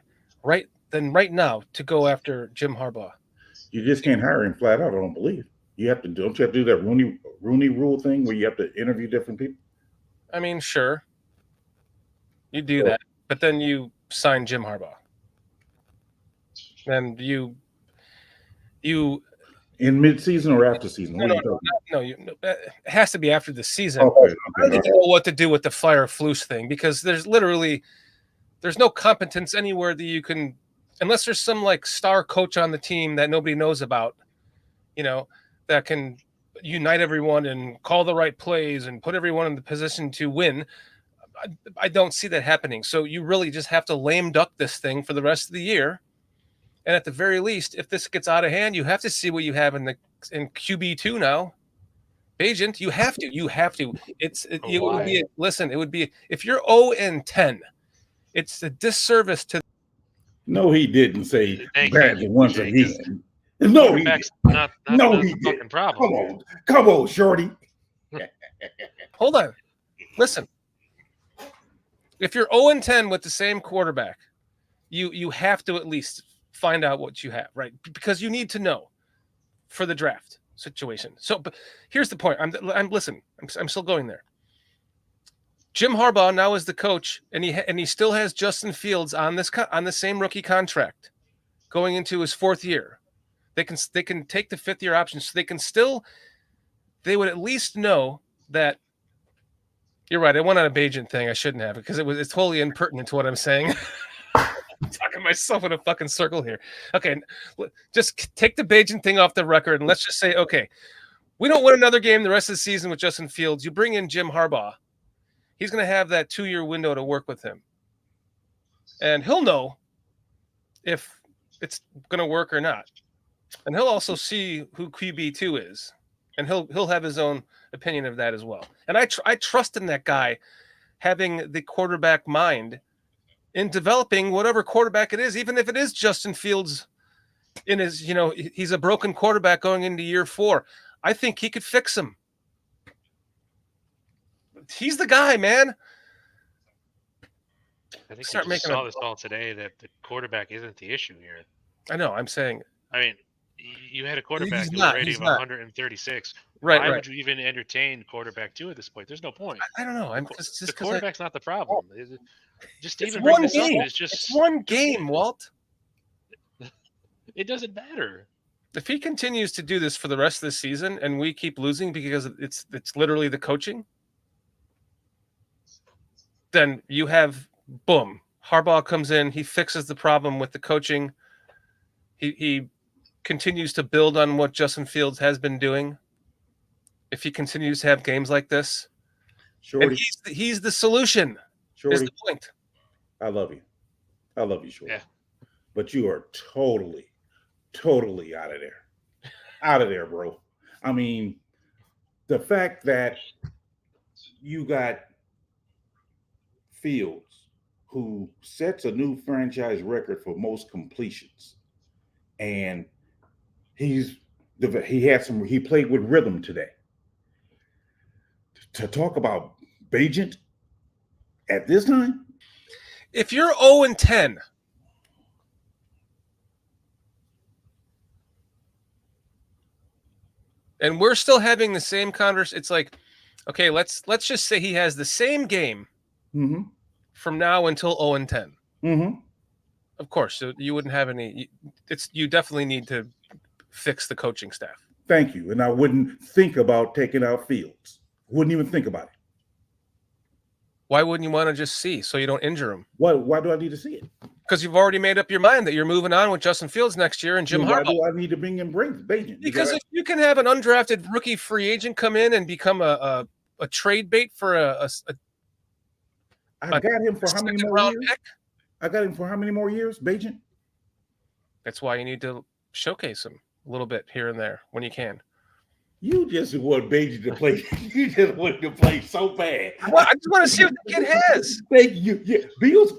than right now to go after Jim Harbaugh. You just can't hire him flat out. I don't believe. Don't you have to do that Rooney Rule thing where you have to interview different people? I mean, sure, you do that, but then you sign Jim Harbaugh, and you in mid-season or after season? No, it has to be after the season. Okay. I don't think you know what to do with the fire Flus thing because there's no competence anywhere that you can, unless there's some like star coach on the team that nobody knows about, that can unite everyone and call the right plays and put everyone in the position to win. I don't see that happening. So you really just have to lame duck this thing for the rest of the year. And at the very least, if this gets out of hand, you have to see what you have in QB2 now. Agent, you have to. It would be if you're 0-10, it's a disservice to. No, he didn't say badly once again. No, he didn't. No, he didn't. Come on, shorty. Hold on. Listen. If you're 0-10 with the same quarterback, you have to at least find out what you have, right? Because you need to know for the draft situation. So, but here's the point. I'm still going there. Jim Harbaugh now is the coach, and he still has Justin Fields on the same rookie contract going into his fourth year. They can take the fifth year option, so they would at least know that. You're right. I went on a Bajan thing. I shouldn't have because it's totally impertinent to what I'm saying. I'm talking myself in a fucking circle here. Okay, just take the Bajan thing off the record and let's just say, okay, We don't win another game the rest of the season with Justin Fields. You bring in Jim Harbaugh. He's going to have that 2-year window to work with him. And he'll know if it's going to work or not. And he'll also see who QB2 is. And he'll have his own opinion of that as well. And I trust in that guy having the quarterback mind in developing whatever quarterback it is, even if it is Justin Fields in his, he's a broken quarterback going into year 4. I think he could fix him. He's the guy, man. I think you saw this all today that the quarterback isn't the issue here. I know. I'm saying. I mean, you had a quarterback who was rating of 136. Right. Why would you even entertain quarterback 2 at this point? There's no point. I don't know. I'm just the quarterback's not the problem. Just it's even bring this game. up is just it's one game, Walt. It doesn't matter. If he continues to do this for the rest of the season and we keep losing because it's literally the coaching, then you have boom. Harbaugh comes in, he fixes the problem with the coaching. He continues to build on what Justin Fields has been doing. If he continues to have games like this, Shorty, and he's the solution. Shorty, is the point. I love you. I love you, Shorty. Yeah. But you are totally out of there. Out of there, bro. I mean, the fact that you got Fields, who sets a new franchise record for most completions, and he played with rhythm today. To talk about Bagent at this time? If you're 0-10, and we're still having the same conversation, it's like, okay, let's just say he has the same game from now until 0-10. Mm-hmm. Of course, so you wouldn't have any. You definitely need to fix the coaching staff. Thank you. And I wouldn't think about taking out Fields. Wouldn't even think about it. Why wouldn't you want to just see so you don't injure him? Why do I need to see it? Because you've already made up your mind that you're moving on with Justin Fields next year and Jim Harbaugh. Why do I need to bring in Bagent? Because if you can have an undrafted rookie free agent come in and become a trade bait for I got him for how many more years? Pick? I got him for how many more years, Bagent? That's why you need to showcase him a little bit here and there when you can. You just want Bagent to play. You just want to play so bad. Well, I just want to see what the kid has. Thank you. Yeah, Fields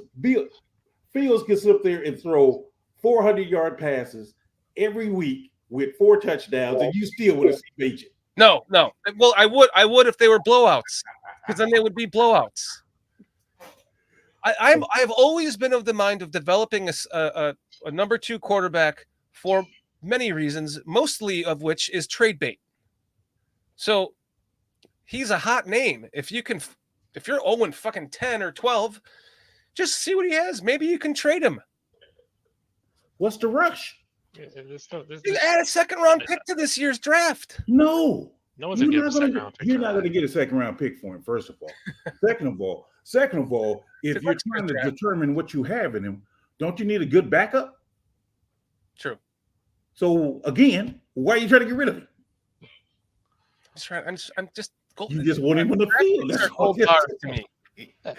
can sit up there and throw 400-yard passes every week with 4 touchdowns, and you still want to see Bagent. No. Well, I would if they were blowouts, because then they would be blowouts. I've always been of the mind of developing a number 2 quarterback for many reasons, mostly of which is trade bait. So he's a hot name. If you're 0-10 or 12, just see what he has. Maybe you can trade him. What's the rush? You add a second-round pick to this year's draft. No one's going to get a second-round pick. You're not going to get a second-round pick for him, first of all. Second of all, if you're trying to determine what you have in him, don't you need a good backup? True. So, again, why are you trying to get rid of him? I'm just. You just want him on the field. That's cold hard to me. I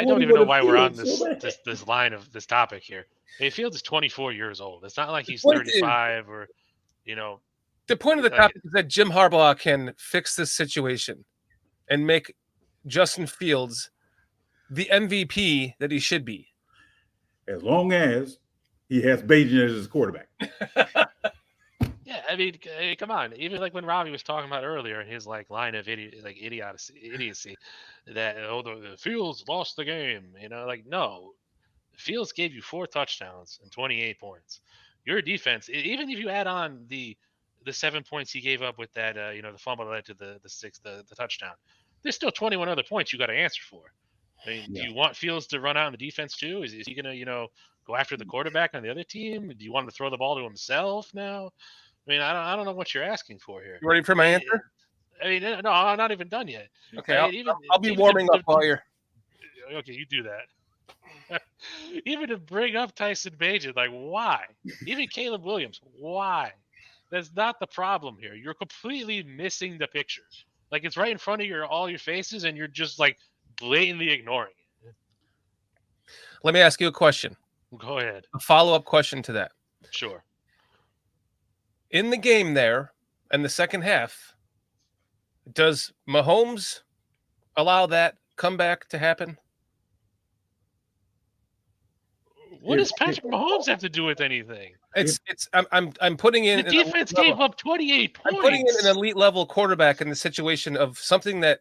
don't even know why we're on this line of this topic here. Hey, Fields is 24 years old. It's not like he's 35 or, The point of the topic is that Jim Harbaugh can fix this situation and make Justin Fields the MVP that he should be. As long as he has Bagent as his quarterback. Yeah, I mean, come on. Even like when Robbie was talking about earlier in his line of idiocy, that the Fields lost the game. No, Fields gave you 4 touchdowns and 28 points. Your defense, even if you add on the 7 points he gave up with that, the fumble that led to the touchdown, there's still 21 other points you got to answer for. I mean, do you want Fields to run out on the defense too? Is he going to, go after the quarterback on the other team? Do you want him to throw the ball to himself now? I mean, I don't know what you're asking for here. You ready for my answer? I mean, no, I'm not even done yet. Okay, I'll be warming up while you're. Okay, you do that. Even to bring up Tyson Bagent, why? Even Caleb Williams, why? That's not the problem here. You're completely missing the picture. Like it's right in front of all your faces, and you're just like blatantly ignoring it. Let me ask you a question. Go ahead. A follow-up question to that. Sure. In the game there, and the second half, does Mahomes allow that comeback to happen? What does Patrick Mahomes have to do with anything? I'm putting in the defense gave up 28 points. I'm putting in an elite level quarterback in the situation of something that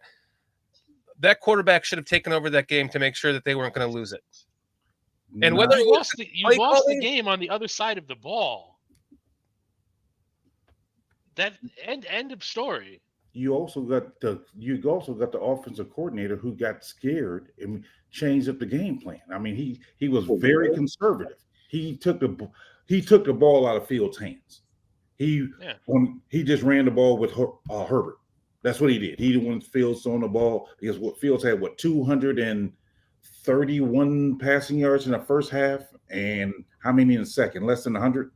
quarterback should have taken over that game to make sure that they weren't going to lose it. And whether you lost the game on the other side of the ball. That end of story. You also got the offensive coordinator who got scared and changed up the game plan. I mean, he was very conservative. He took the ball out of Fields' hands. He just ran the ball with Herbert. That's what he did. He didn't want Fields on the ball because Fields had 231 passing yards in the first half, and how many in the second? Less than 100.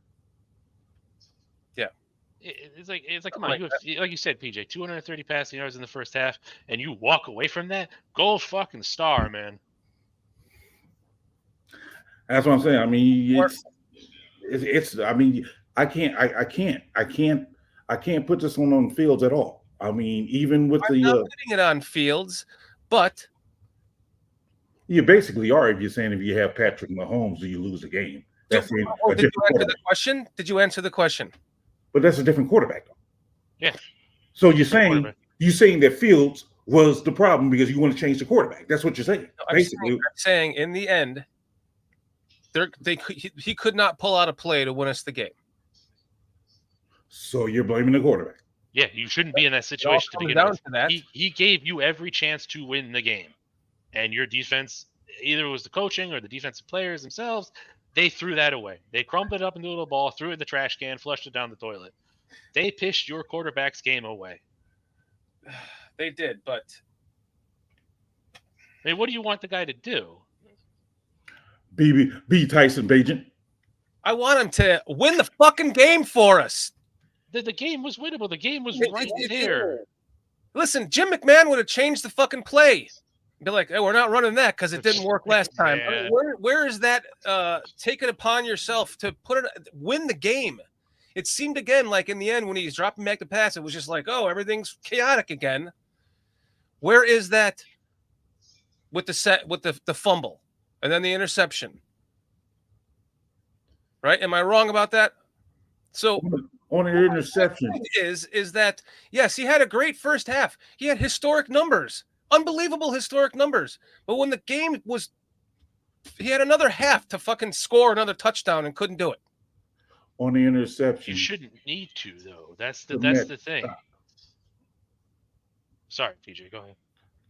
It's like come on, like you said, PJ, 230 passing yards in the first half, and you walk away from that. Gold fucking star, man. That's what I'm saying. I mean, it's. I mean, I can't put this one on Fields at all. I mean, even with I'm not putting it on Fields, but you basically are if you're saying if you have Patrick Mahomes, do you lose the game? Did you answer the question? Did you answer the question? But that's a different quarterback, though. Yeah. So you're saying that Fields was the problem because you want to change the quarterback. That's what you're saying. I'm saying in the end, he could not pull out a play to win us the game. So you're blaming the quarterback. Yeah, you shouldn't be in that situation to begin with. He gave you every chance to win the game, and your defense, either it was the coaching or the defensive players themselves, they threw that away. They crumpled it up into a little ball, threw it in the trash can, flushed it down the toilet. They pissed your quarterback's game away. They did, but I mean, what do you want the guy to do? Be Tyson Bagent. I want him to win the fucking game for us. The game was winnable. The game was right there. Listen, Jim McMahon would have changed the fucking play. Be like, hey, we're not running that because it didn't work last time. I mean, where is that? Take it upon yourself to win the game. It seemed again like in the end when he's dropping back the pass, it was just like, oh, everything's chaotic again. Where is that with the fumble and then the interception? Right? Am I wrong about that? So on the interception is that yes, he had a great first half. He had historic numbers. Unbelievable historic numbers. But when the game was, he had another half to fucking score another touchdown and couldn't do it. On the interception. You shouldn't need to, though. That's the thing. Sorry, PJ, go ahead.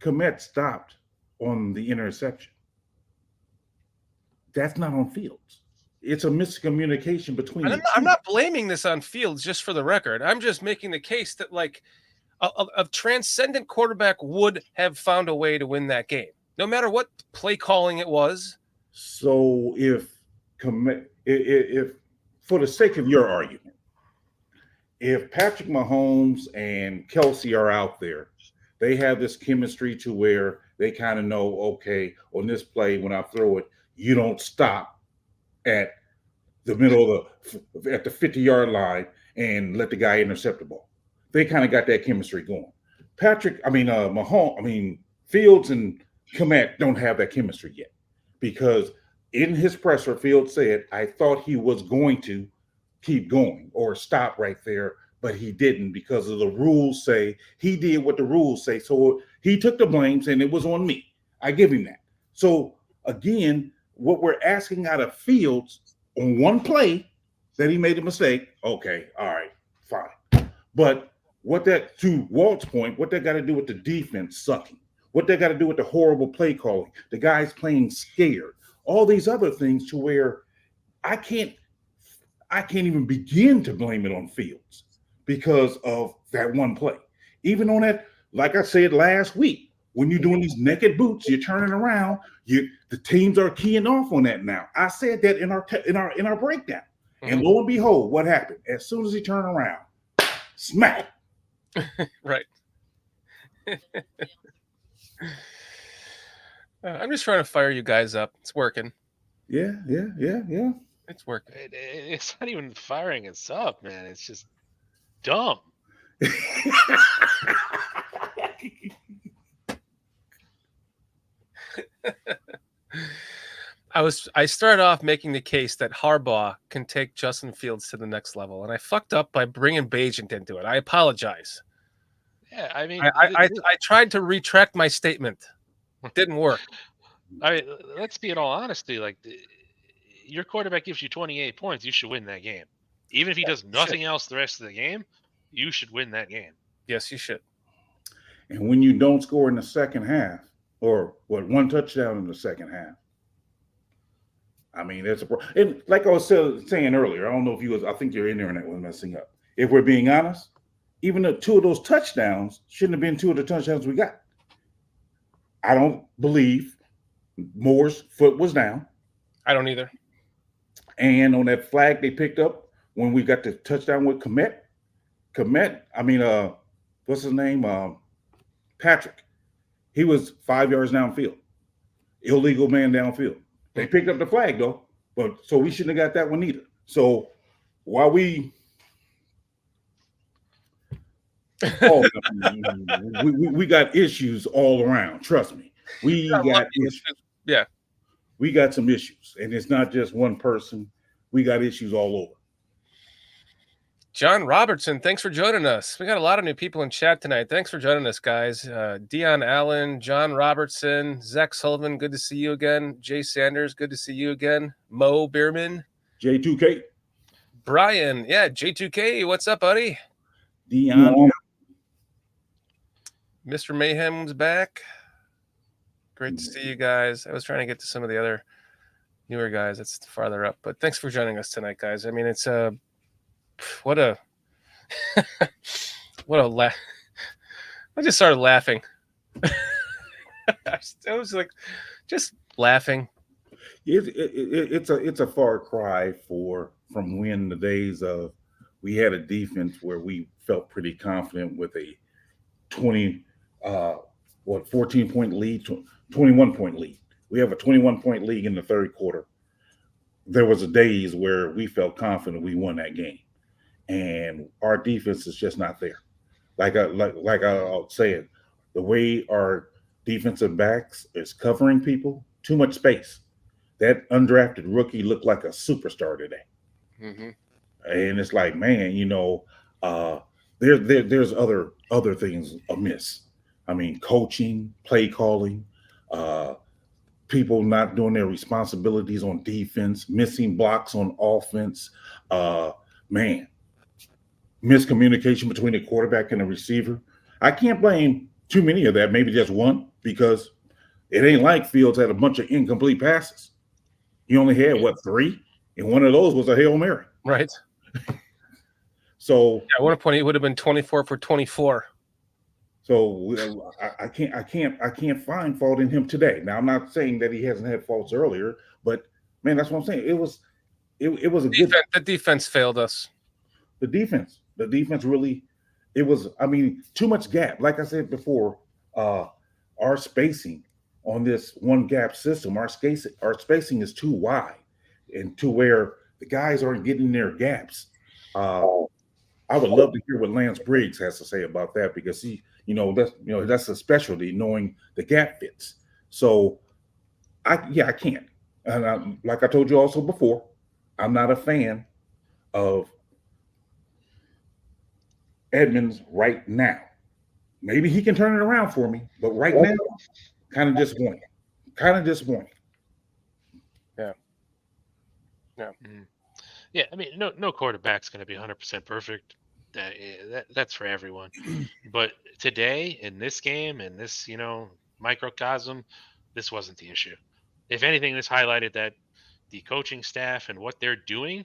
Komet stopped on the interception. That's not on Fields. It's a miscommunication between I'm not blaming this on Fields, just for the record. I'm just making the case that, like, a transcendent quarterback would have found a way to win that game, no matter what play calling it was. So if for the sake of your argument, if Patrick Mahomes and Kelsey are out there, they have this chemistry to where they kind of know, okay, on this play, when I throw it, you don't stop at the middle of at the 50-yard line and let the guy intercept the ball. They kind of got that chemistry going. Fields and Komet don't have that chemistry yet, because in his presser, Fields said, I thought he was going to keep going or stop right there, but he didn't because of the rules say he did what the rules say. So he took the blames and it was on me. I give him that. So again, what we're asking out of Fields on one play that he made a mistake. Okay. All right, fine. But to Walt's point, what that got to do with the defense sucking, what that got to do with the horrible play calling, the guys playing scared, all these other things, to where I can't even begin to blame it on Fields because of that one play. Even on that, like I said last week, when you're doing these naked boots, you're turning around, the teams are keying off on that now. I said that in our breakdown. And lo and behold, what happened? As soon as he turned around, smack. Right. I'm just trying to fire you guys up. It's working. Yeah. It's working. It's not even firing us up, man. It's just dumb. I started off making the case that Harbaugh can take Justin Fields to the next level, and I fucked up by bringing Bagent into it. I apologize. Yeah, I mean, I tried to retract my statement. Didn't work. I mean, let's be in all honesty. Like, your quarterback gives you 28 points, you should win that game. Even if he does nothing else the rest of the game, you should win that game. Yes, you should. And when you don't score in the second half, or one touchdown in the second half, I mean, there's a problem. And like I was saying earlier, I don't know if you was, I think your internet was messing up. If we're being honest, even the two of those touchdowns shouldn't have been two of the touchdowns we got. I don't believe Moore's foot was down. I don't either. And on that flag they picked up when we got the touchdown with Komet, what's his name? Patrick. He was 5 yards downfield. Illegal man downfield. They picked up the flag though, but so we shouldn't have got that one either. So while we got issues all around, trust me. We got issues. Yeah. We got some issues, and it's not just one person. We got issues all over. John Robertson, thanks for joining us. We got a lot of new people in chat tonight. Thanks for joining us, guys. Dion Allen, John Robertson, Zach Sullivan, good to see you again. Jay Sanders, good to see you again. Mo Bierman. J2K. Brian, yeah, J2K, what's up, buddy? Dion. Mr. Mayhem's back. Great to see you guys. I was trying to get to some of the other newer guys. That's farther up, but thanks for joining us tonight, guys. I mean, it's what a laugh. I just started laughing. I was like just laughing. It's a far cry from when the days of we had a defense where we felt pretty confident with a 14-point lead, 21-point lead. We have a 21-point lead in the third quarter. There was a days where we felt confident we won that game. And our defense is just not there. Like I was saying, the way our defensive backs is covering people, too much space. That undrafted rookie looked like a superstar today. Mm-hmm. And it's like, man, there's other things amiss. I mean, coaching, play calling, people not doing their responsibilities on defense, missing blocks on offense, miscommunication between the quarterback and the receiver. I can't blame too many of that, maybe just one, because it ain't like Fields had a bunch of incomplete passes. He only had, 3? And one of those was a Hail Mary. Right. So at one point, he would have been 24 for 24. So I can't find fault in him today. Now, I'm not saying that he hasn't had faults earlier, but man, that's what I'm saying. It was a good. The defense failed us. The defense really, too much gap. Like I said before, our spacing on this one gap system, our spacing is too wide, and to where the guys aren't getting their gaps. I would love to hear what Lance Briggs has to say about that, because that's a specialty, knowing the gap fits. So I can't. And like I told you also before, I'm not a fan of Edmonds right now. Maybe he can turn it around for me, but right now, kind of disappointing. Yeah. Yeah, I mean, no quarterback's going to be 100% perfect. That's for everyone. But today, in this game, in this microcosm, this wasn't the issue. If anything, this highlighted that the coaching staff and what they're doing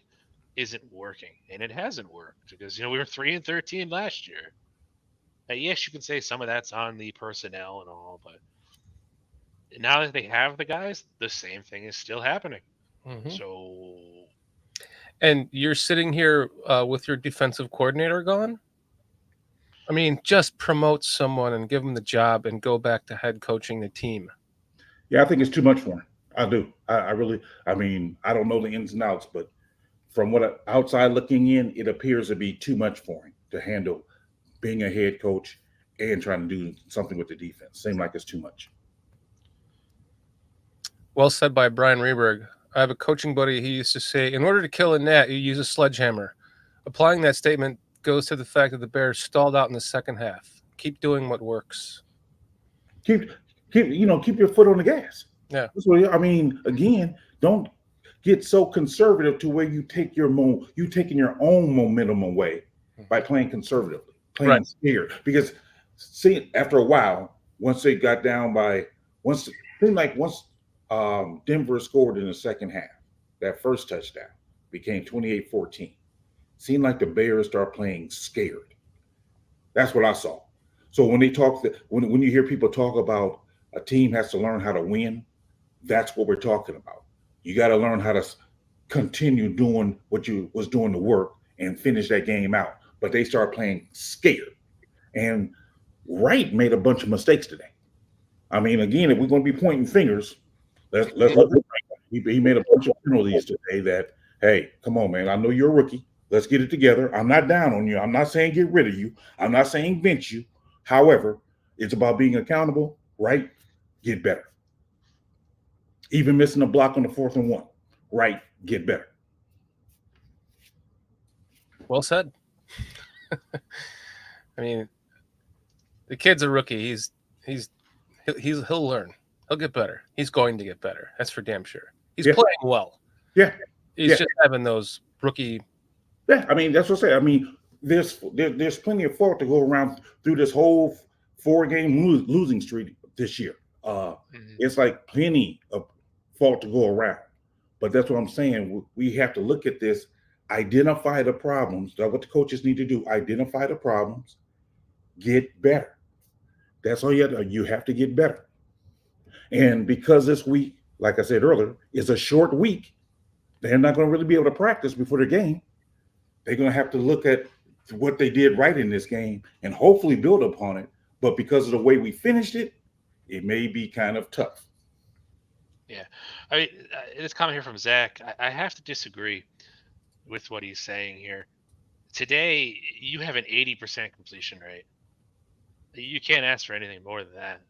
isn't working, and it hasn't worked, because we were 3-13 last year. Now, yes, you can say some of that's on the personnel and all, but now that they have the guys, the same thing is still happening. Mm-hmm. So, And you're sitting here with your defensive coordinator gone? I mean, just promote someone and give them the job and go back to head coaching the team. Yeah, I think it's too much for him. I do. I really. I mean, I don't know the ins and outs, but from what outside looking in, it appears to be too much for him to handle being a head coach and trying to do something with the defense. Seems like it's too much. Well said by Brian Reberg. I have a coaching buddy. He used to say, in order to kill a gnat, you use a sledgehammer. Applying that statement goes to the fact that the Bears stalled out in the second half. Keep doing what works. Keep your foot on the gas. Yeah. That's what, I mean, again, don't get so conservative to where you take you taking your own momentum away by playing conservatively, playing scared. Because see, after a while, once they got down by once Denver scored in the second half, that first touchdown became 28-14. Seemed like the Bears start playing scared. That's what I saw. So when they talk, when you hear people talk about a team has to learn how to win, that's what we're talking about. You got to learn how to continue doing what you was doing the work and finish that game out. But they start playing scared. And Wright made a bunch of mistakes today. I mean, again, if we're going to be pointing fingers, let's look at he made a bunch of penalties today that, hey, come on, man. I know you're a rookie. Let's get it together. I'm not down on you. I'm not saying get rid of you. I'm not saying bench you. However, it's about being accountable, right? Get better. Even missing a block on the 4th and 1, right? Get better. Well said. I mean, the kid's a rookie. He'll learn. He'll get better. He's going to get better. That's for damn sure. He's playing well. Yeah. He's just having those rookie. Yeah, I mean, that's what I say. I mean, there's plenty of fault to go around through this whole 4-game losing streak this year. It's like plenty of fault to go around. But that's what I'm saying. We have to look at this, identify the problems. That's what the coaches need to do. Identify the problems, get better. That's all you have to get better. And because this week, like I said earlier, is a short week, they're not going to really be able to practice before the game. They're going to have to look at what they did right in this game and hopefully build upon it. But because of the way we finished it, it may be kind of tough. Yeah. I mean, this comment here from Zach, I have to disagree with what he's saying here. Today, you have an 80% completion rate. You can't ask for anything more than that.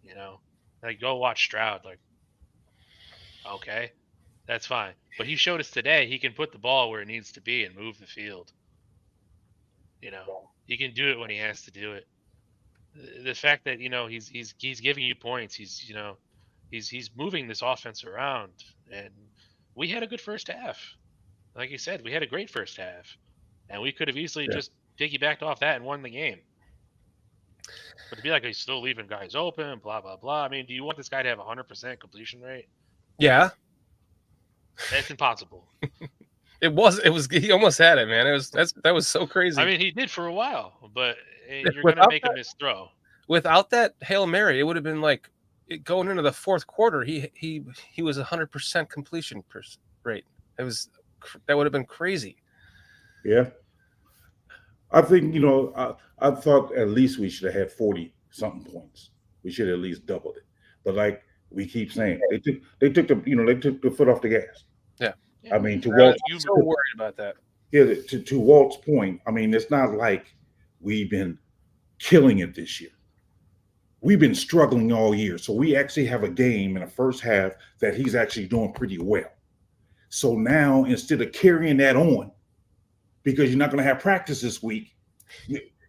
You know, like go watch Stroud. Like, okay, that's fine. But he showed us today he can put the ball where it needs to be and move the field. You know, he can do it when he has to do it. The fact that he's giving you points. He's moving this offense around, and we had a good first half. Like you said, we had a great first half, and we could have easily just piggybacked off that and won the game. But to be like he's still leaving guys open, blah blah blah. I mean, do you want this guy to have 100% completion rate? Yeah, that's impossible. It was. He almost had it, man. That was so crazy. I mean, he did for a while, but you're going to make a missed throw. Without that Hail Mary, it would have been like going into the fourth quarter. He was 100% completion rate. That would have been crazy. Yeah. I think, I thought at least we should have had 40-something points. We should have at least doubled it. But like we keep saying, they took the foot off the gas. Yeah. I mean, I'm so worried about that. Yeah, to Walt's point, I mean, it's not like we've been killing it this year. We've been struggling all year. So we actually have a game in the first half that he's actually doing pretty well. So now instead of carrying that on, because you're not going to have practice this week,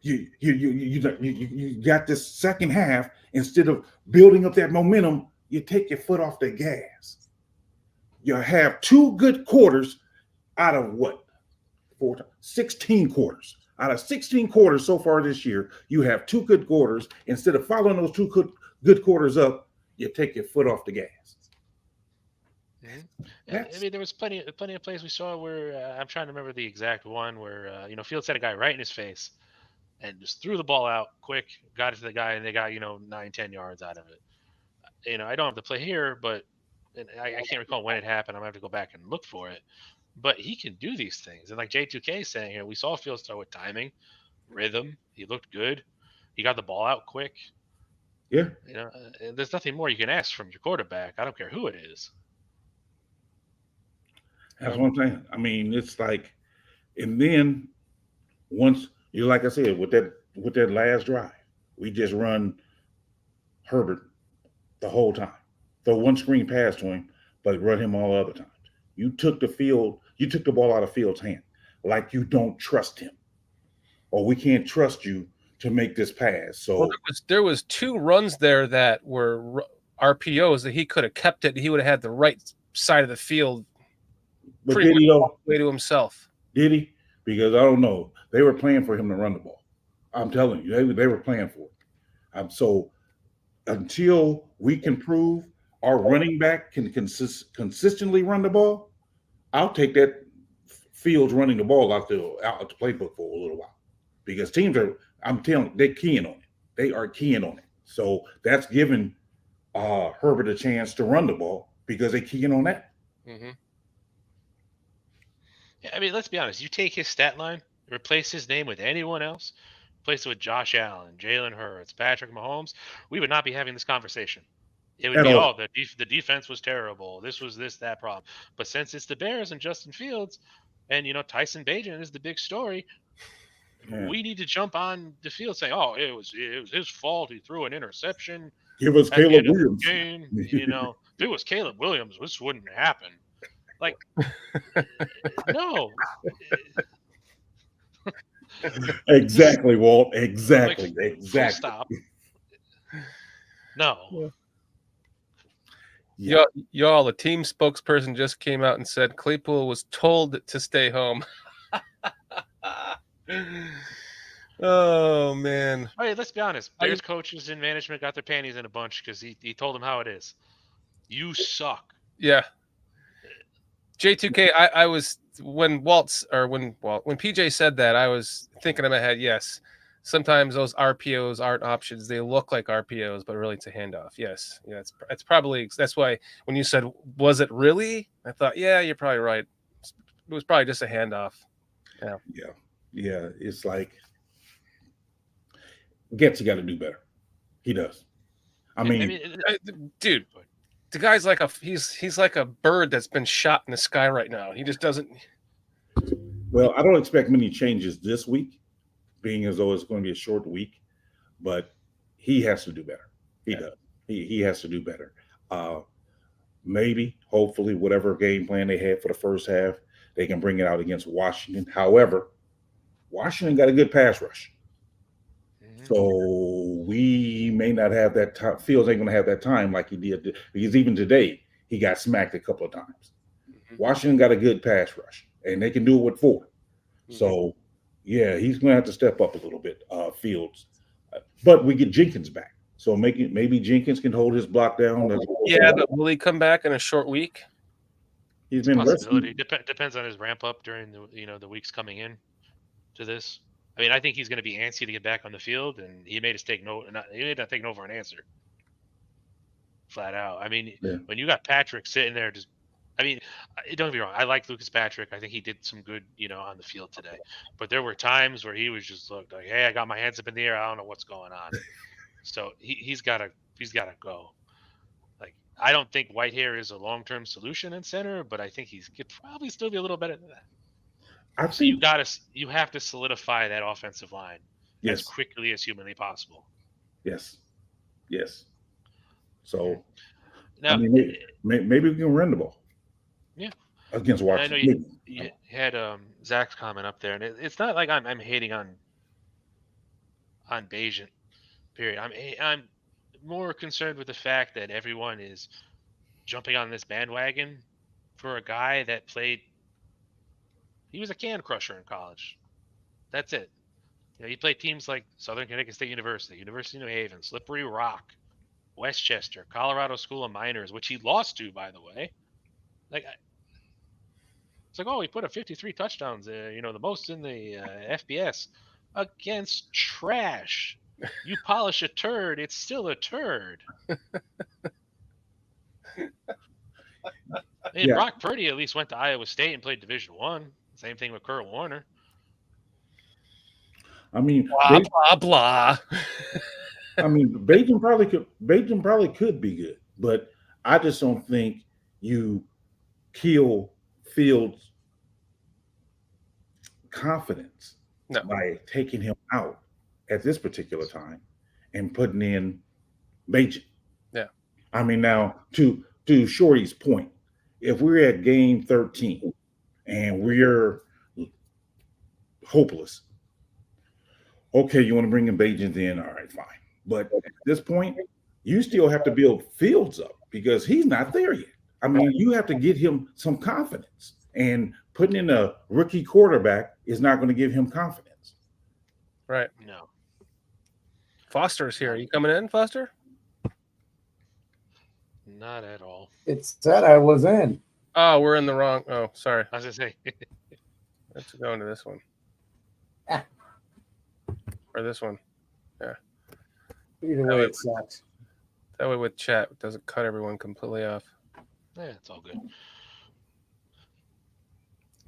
you got this second half. Instead of building up that momentum, you take your foot off the gas. You have 2 good quarters out of 16 quarters. Out of 16 quarters so far this year, you have 2 good quarters. Instead of following those 2 good quarters up, you take your foot off the gas. I mean, there was plenty of plays we saw where I'm trying to remember the exact one where Fields had a guy right in his face and just threw the ball out quick, got it to the guy, and they got 9-10 yards out of it. I don't have the play here, but I can't recall when it happened. I'm gonna have to go back and look for it. but he can do these things. And like J2K is saying here, we saw Fields start with timing, rhythm. He looked good. He got the ball out quick. Yeah. There's nothing more you can ask from your quarterback. I don't care who it is. That's what I'm saying. I mean, it's like, and then once you, like I said, with that last drive, we just run Herbert the whole time. Throw one screen pass to him, but run him all other times. You took the ball out of Fields' hand, like you don't trust him, or we can't trust you to make this pass. So there was 2 runs there that were RPOs that he could have kept it. He would have had the right side of the field. But did he though? Way to himself. Did he? Because I don't know. They were playing for him to run the ball. I'm telling you, they were playing for it. So until we can prove our running back can consistently run the ball, I'll take that Fields running the ball out the playbook for a little while. Because teams are, I'm telling you, they're keying on it. They are keying on it. So that's giving Herbert a chance to run the ball because they're keying on that. Mm-hmm. Yeah, I mean, let's be honest. You take his stat line, replace his name with anyone else, replace it with Josh Allen, Jalen Hurts, Patrick Mahomes, we would not be having this conversation. It would be, the defense was terrible. This was that problem. But since it's the Bears and Justin Fields, and Tyson Bagent is the big story, we need to jump on the field saying, "Oh, it was his fault. He threw an interception. Give us Caleb Williams." Game. If it was Caleb Williams, this wouldn't happen. Like, no. Exactly, Walt. Exactly. Like, exactly. Stop. No. Yeah. Y'all, the team spokesperson just came out and said Claypool was told to stay home. Oh, man. Hey, let's be honest. Bears coaches and management got their panties in a bunch because he told them how it is. You suck. Yeah. J2K, I was when PJ said that, I was thinking in my head, yes, sometimes those RPOs aren't options. They look like RPOs, but really it's a handoff. Yes. Yeah, it's probably, that's why when you said, was it really? I thought, yeah, you're probably right. It was probably just a handoff. Yeah. Yeah. It's like Getz got to do better. He does. I mean, dude, the guy's like he's like a bird that's been shot in the sky right now. He just doesn't. Well, I don't expect many changes this week, being as though it's going to be a short week, but he has to do better. He does. He has to do better. Maybe, hopefully, whatever game plan they had for the first half, they can bring it out against Washington. However, Washington got a good pass rush. So we may not have that time. Fields ain't going to have that time like he did, because even today he got smacked a couple of times. Washington got a good pass rush, and they can do it with 4. So, yeah, he's going to have to step up a little bit, Fields. But we get Jenkins back, so maybe Jenkins can hold his block down. Yeah, but will he come back in a short week? He's been possibility. Depends on his ramp up during the weeks coming in to this. I mean, I think he's going to be antsy to get back on the field, and he may just take no for an answer. Flat out. I mean, when you got Patrick sitting there, don't get me wrong. I like Lucas Patrick. I think he did some good, on the field today. But there were times where he was just looked like, hey, I got my hands up in the air. I don't know what's going on. So he's got to go. Like, I don't think Whitehair is a long-term solution in center, but I think he could probably still be a little better than that. You have to solidify that offensive line as quickly as humanly possible. Yes. So now, maybe we can run the ball. Yeah. Against Washington. I know you had Zach's comment up there, and it's not like I'm hating on Bagent. Period. I'm more concerned with the fact that everyone is jumping on this bandwagon for a guy that played. He was a can crusher in college. That's it. He played teams like Southern Connecticut State University, University of New Haven, Slippery Rock, Westchester, Colorado School of Miners, which he lost to, by the way. It's like, oh, he put up 53 touchdowns, the most in the FBS against trash. You polish a turd, it's still a turd. I mean, Yeah. Brock Purdy at least went to Iowa State and played Division One. Same thing with Kurt Warner. I mean, Blah blah blah. I mean, Bajan probably could be good, but I just don't think you kill Fields' confidence No. by taking him out at this particular time and putting in Bajan. Yeah. I mean, now to Shorty's point, if we're at game 13 and we're hopeless, okay, you want to bring in Bajan in, all right, fine. But at this point, you still have to build Fields up because he's not there yet. I mean, you have to get him some confidence, and putting in a rookie quarterback is not going to give him confidence. Right. No. Foster's here. Are you coming in, Foster? Not at all. It said I was in. Oh, we're in the wrong. Oh, sorry. I was gonna say. Let's go into this one. Ah. Or this one. Yeah. Either way, it sucks. That way with chat, it doesn't cut everyone completely off. Yeah, it's all good.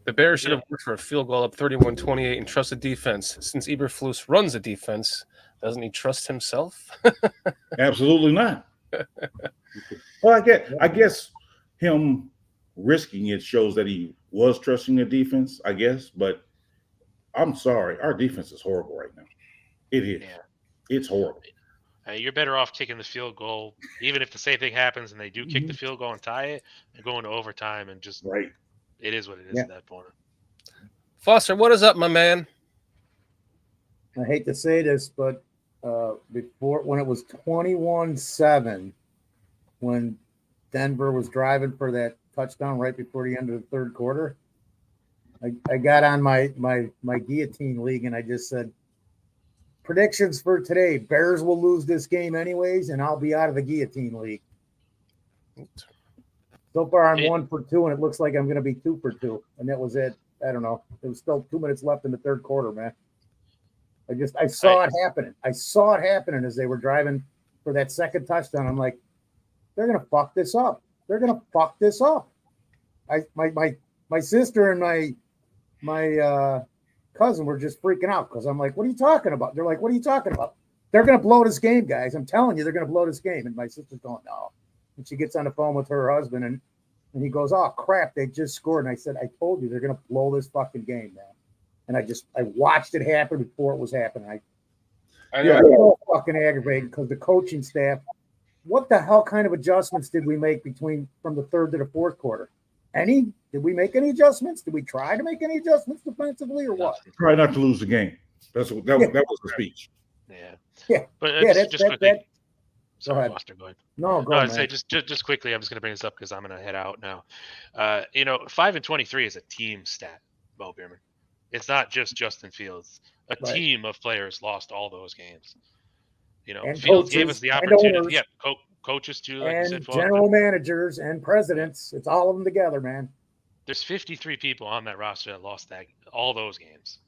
The Bears should have worked for a field goal up 31-28 and trusted defense. Since Eberflus runs a defense, doesn't he trust himself? Absolutely not. Well, I guess him risking it shows that he was trusting the defense, I guess. But I'm sorry, our defense is horrible right now. It is. Yeah. It's horrible. You're better off kicking the field goal, even if the same thing happens and they do kick the field goal and tie it, and go into overtime and just right. It is what it is at that point. Foster, what is up, my man? I hate to say this, but before, when it was 21-7, when Denver was driving for that touchdown right before the end of the third quarter, I got on my guillotine league and I just said, predictions for today: Bears will lose this game anyways, and I'll be out of the guillotine league. So far, I'm 1 for 2, and it looks like I'm going to be 2 for 2, and that was it. I don't know. There was still 2 minutes left in the third quarter, man. I saw it happening. I saw it happening as they were driving for that second touchdown. I'm like, they're going to fuck this up. They're going to fuck this up. My sister and my cousin were just freaking out because I'm like, what are you talking about? They're like, what are you talking about? They're going to blow this game, guys. I'm telling you, they're going to blow this game. And my sister's going, no. And she gets on the phone with her husband, and he goes, oh, crap, they just scored. And I said, I told you, they're going to blow this fucking game, man. And I watched it happen before it was happening. I was so fucking aggravated because the coaching staff, what the hell kind of adjustments did we make from the third to the fourth quarter? Any? Did we make any adjustments? Did we try to make any adjustments defensively or what? Try not to lose the game. That was the speech. Yeah. But just quickly. Sorry, Foster, go ahead. No, go ahead. on. Say just quickly. I'm just going to bring this up because I'm going to head out now. 5-23 is a team stat, Bo Bierman. It's not just Justin Fields. A team of players lost all those games. And Fields coaches, gave us the and opportunity. owners, Yeah, coaches too, like and you said. General managers and presidents. It's all of them together, man. There's 53 people on that roster that lost all those games.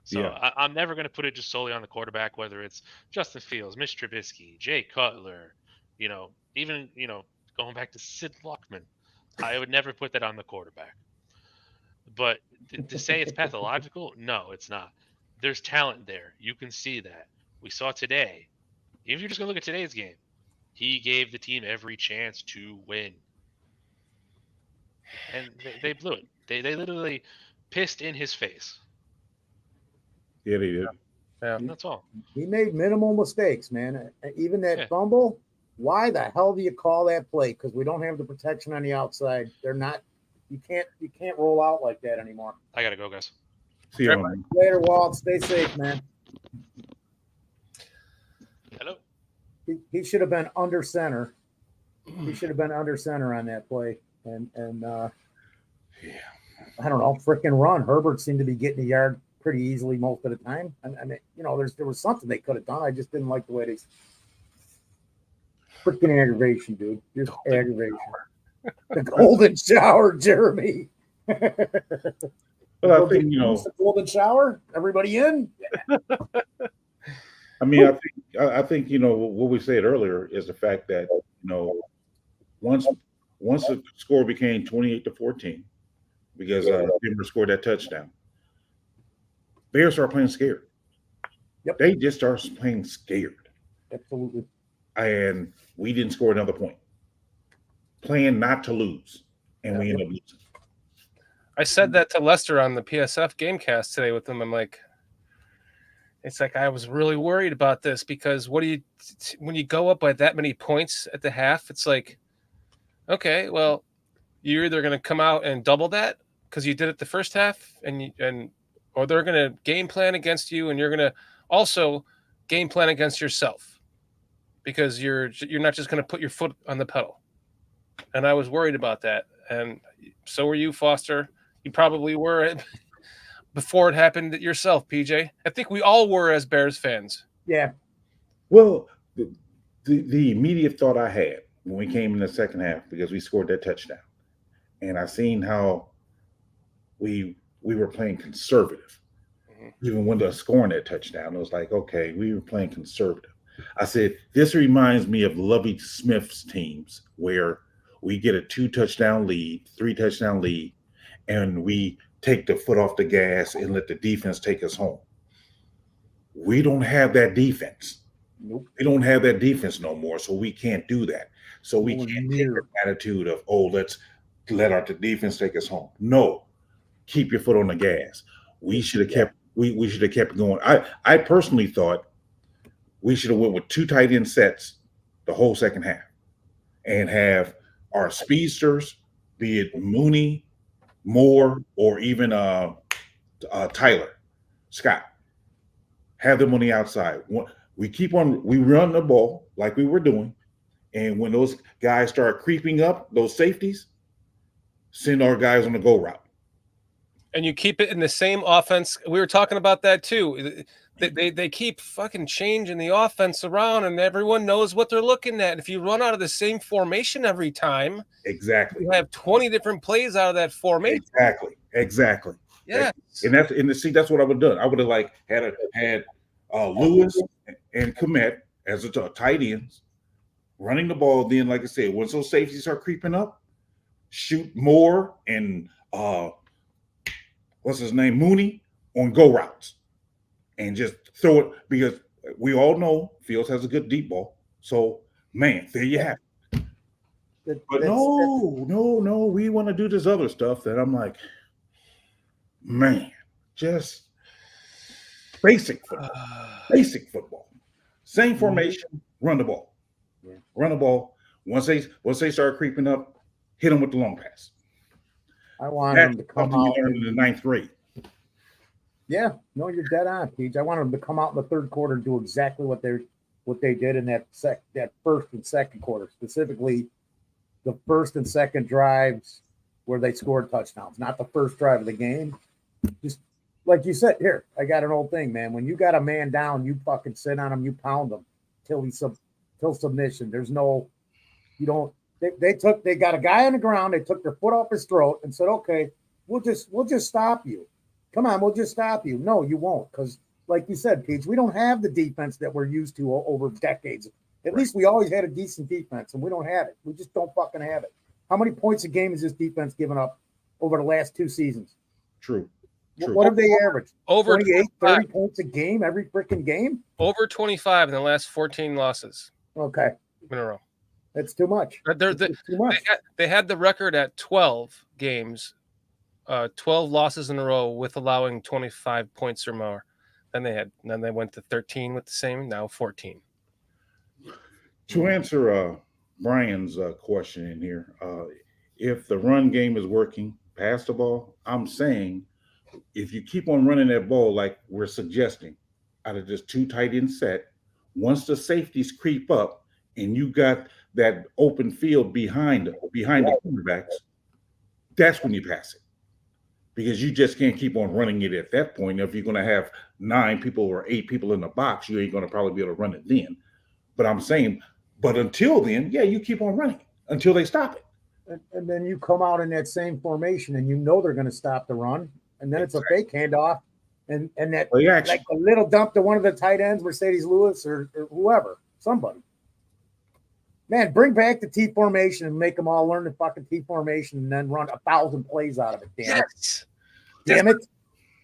So I'm never going to put it just solely on the quarterback, whether it's Justin Fields, Mitch Trubisky, Jay Cutler, even going back to Sid Luckman. I would never put that on the quarterback. But to say it's pathological, no, it's not. There's talent there. You can see that. We saw today. If you're just going to look at today's game, he gave the team every chance to win. And they blew it. They literally pissed in his face. Yeah, they did. Yeah, and that's all. He made minimal mistakes, man. Even that fumble. Why the hell do you call that play? Because we don't have the protection on the outside. They're not. You can't roll out like that anymore. I gotta go, guys. See you, man. Later, Walt. Stay safe, man. Hello. He should have been under center. He should have been under center on that play. And I don't know, freaking run. Herbert seemed to be getting a yard pretty easily most of the time. I mean, there was something they could have done. I just didn't like the way they freaking aggravation, dude. Just aggravation. The golden shower, Jeremy. But I think the golden shower. Everybody in. I mean, I think what we said earlier is the fact that once once the score became 28-14, because Denver scored that touchdown, Bears started playing scared. Yep. They just started playing scared. Absolutely. And we didn't score another point. Playing not to lose. And we ended up losing. I said that to Lester on the PSF Gamecast today with him. I'm like, it's like I was really worried about this because when you go up by that many points at the half, it's like, okay, well, you're either going to come out and double that because you did it the first half, or they're going to game plan against you, and you're going to also game plan against yourself because you're not just going to put your foot on the pedal. And I was worried about that, and so were you, Foster. You probably were before it happened yourself, PJ. I think we all were as Bears fans. Yeah. Well, the immediate thought I had when we came in the second half, because we scored that touchdown, and I seen how we were playing conservative. Even when they're scoring that touchdown, it was like, okay, we were playing conservative. I said, this reminds me of Lovie Smith's teams where we get a 2-touchdown lead, 3-touchdown lead, and we take the foot off the gas and let the defense take us home. We don't have that defense. Nope. We don't have that defense no more, so we can't do that. So we can't take the attitude of, let's let our defense take us home. No, keep your foot on the gas. We should have kept. We should have kept going. I personally thought we should have went with 2 tight end sets the whole second half, and have our speedsters, be it Mooney, Moore, or even Tyler Scott, have them on the outside. We run the ball like we were doing, and when those guys start creeping up, those safeties, send our guys on the go route. And you keep it in the same offense. We were talking about that too. They keep fucking changing the offense around, and everyone knows what they're looking at. If you run out of the same formation every time, exactly, you have 20 different plays out of that formation. Exactly. Yeah, and that's what I would have done. I would have had Lewis and Kmet as a tight ends running the ball. Then, like I said, once those safeties are creeping up, shoot Moore and what's his name, Mooney, on go routes, and just throw it, because we all know Fields has a good deep ball. So, man, there you have it. But no, we want to do this other stuff that I'm like, man, just basic football. Same formation, run the ball. Run the ball. Once they start creeping up, hit them with the long pass. I want them to come out in the 9th grade. Yeah, no, you're dead on, Pete. I wanted them to come out in the third quarter and do exactly what they did in that first and second quarter, specifically the first and second drives where they scored touchdowns, not the first drive of the game. Just like you said, here, I got an old thing, man. When you got a man down, you fucking sit on him, you pound him till submission. There's no, you don't. They got a guy on the ground. They took their foot off his throat and said, "Okay, we'll just stop you. Come on, we'll just stop you." No, you won't, because like you said, Pete, we don't have the defense that we're used to over decades. At least we always had a decent defense, and we don't have it. We just don't fucking have it. How many points a game has this defense given up over the last 2 seasons? True. What have they averaged? Over 28, 30 points a game, every freaking game? Over 25 in the last 14 losses. Okay. In a row. That's too much. Too much. They had the record at 12 games, 12 losses in a row with allowing 25 points or more. Then they went to 13 with the same, now 14. To answer Brian's question in here, if the run game is working, pass the ball, I'm saying if you keep on running that ball like we're suggesting, out of this 2 tight end set, once the safeties creep up and you got that open field behind the quarterbacks, that's when you pass it. Because you just can't keep on running it at that point. If you're going to have 9 people or 8 people in the box, you ain't going to probably be able to run it then. But I'm saying, but until then, yeah, you keep on running until they stop it. And then you come out in that same formation and you know they're going to stop the run. And then it's a fake handoff. And that, like a little dump to one of the tight ends, Mercedes Lewis or whoever, somebody. Man, bring back the T formation and make them all learn the fucking T formation and then run 1,000 plays out of it. Damn Yes. it! Damn it!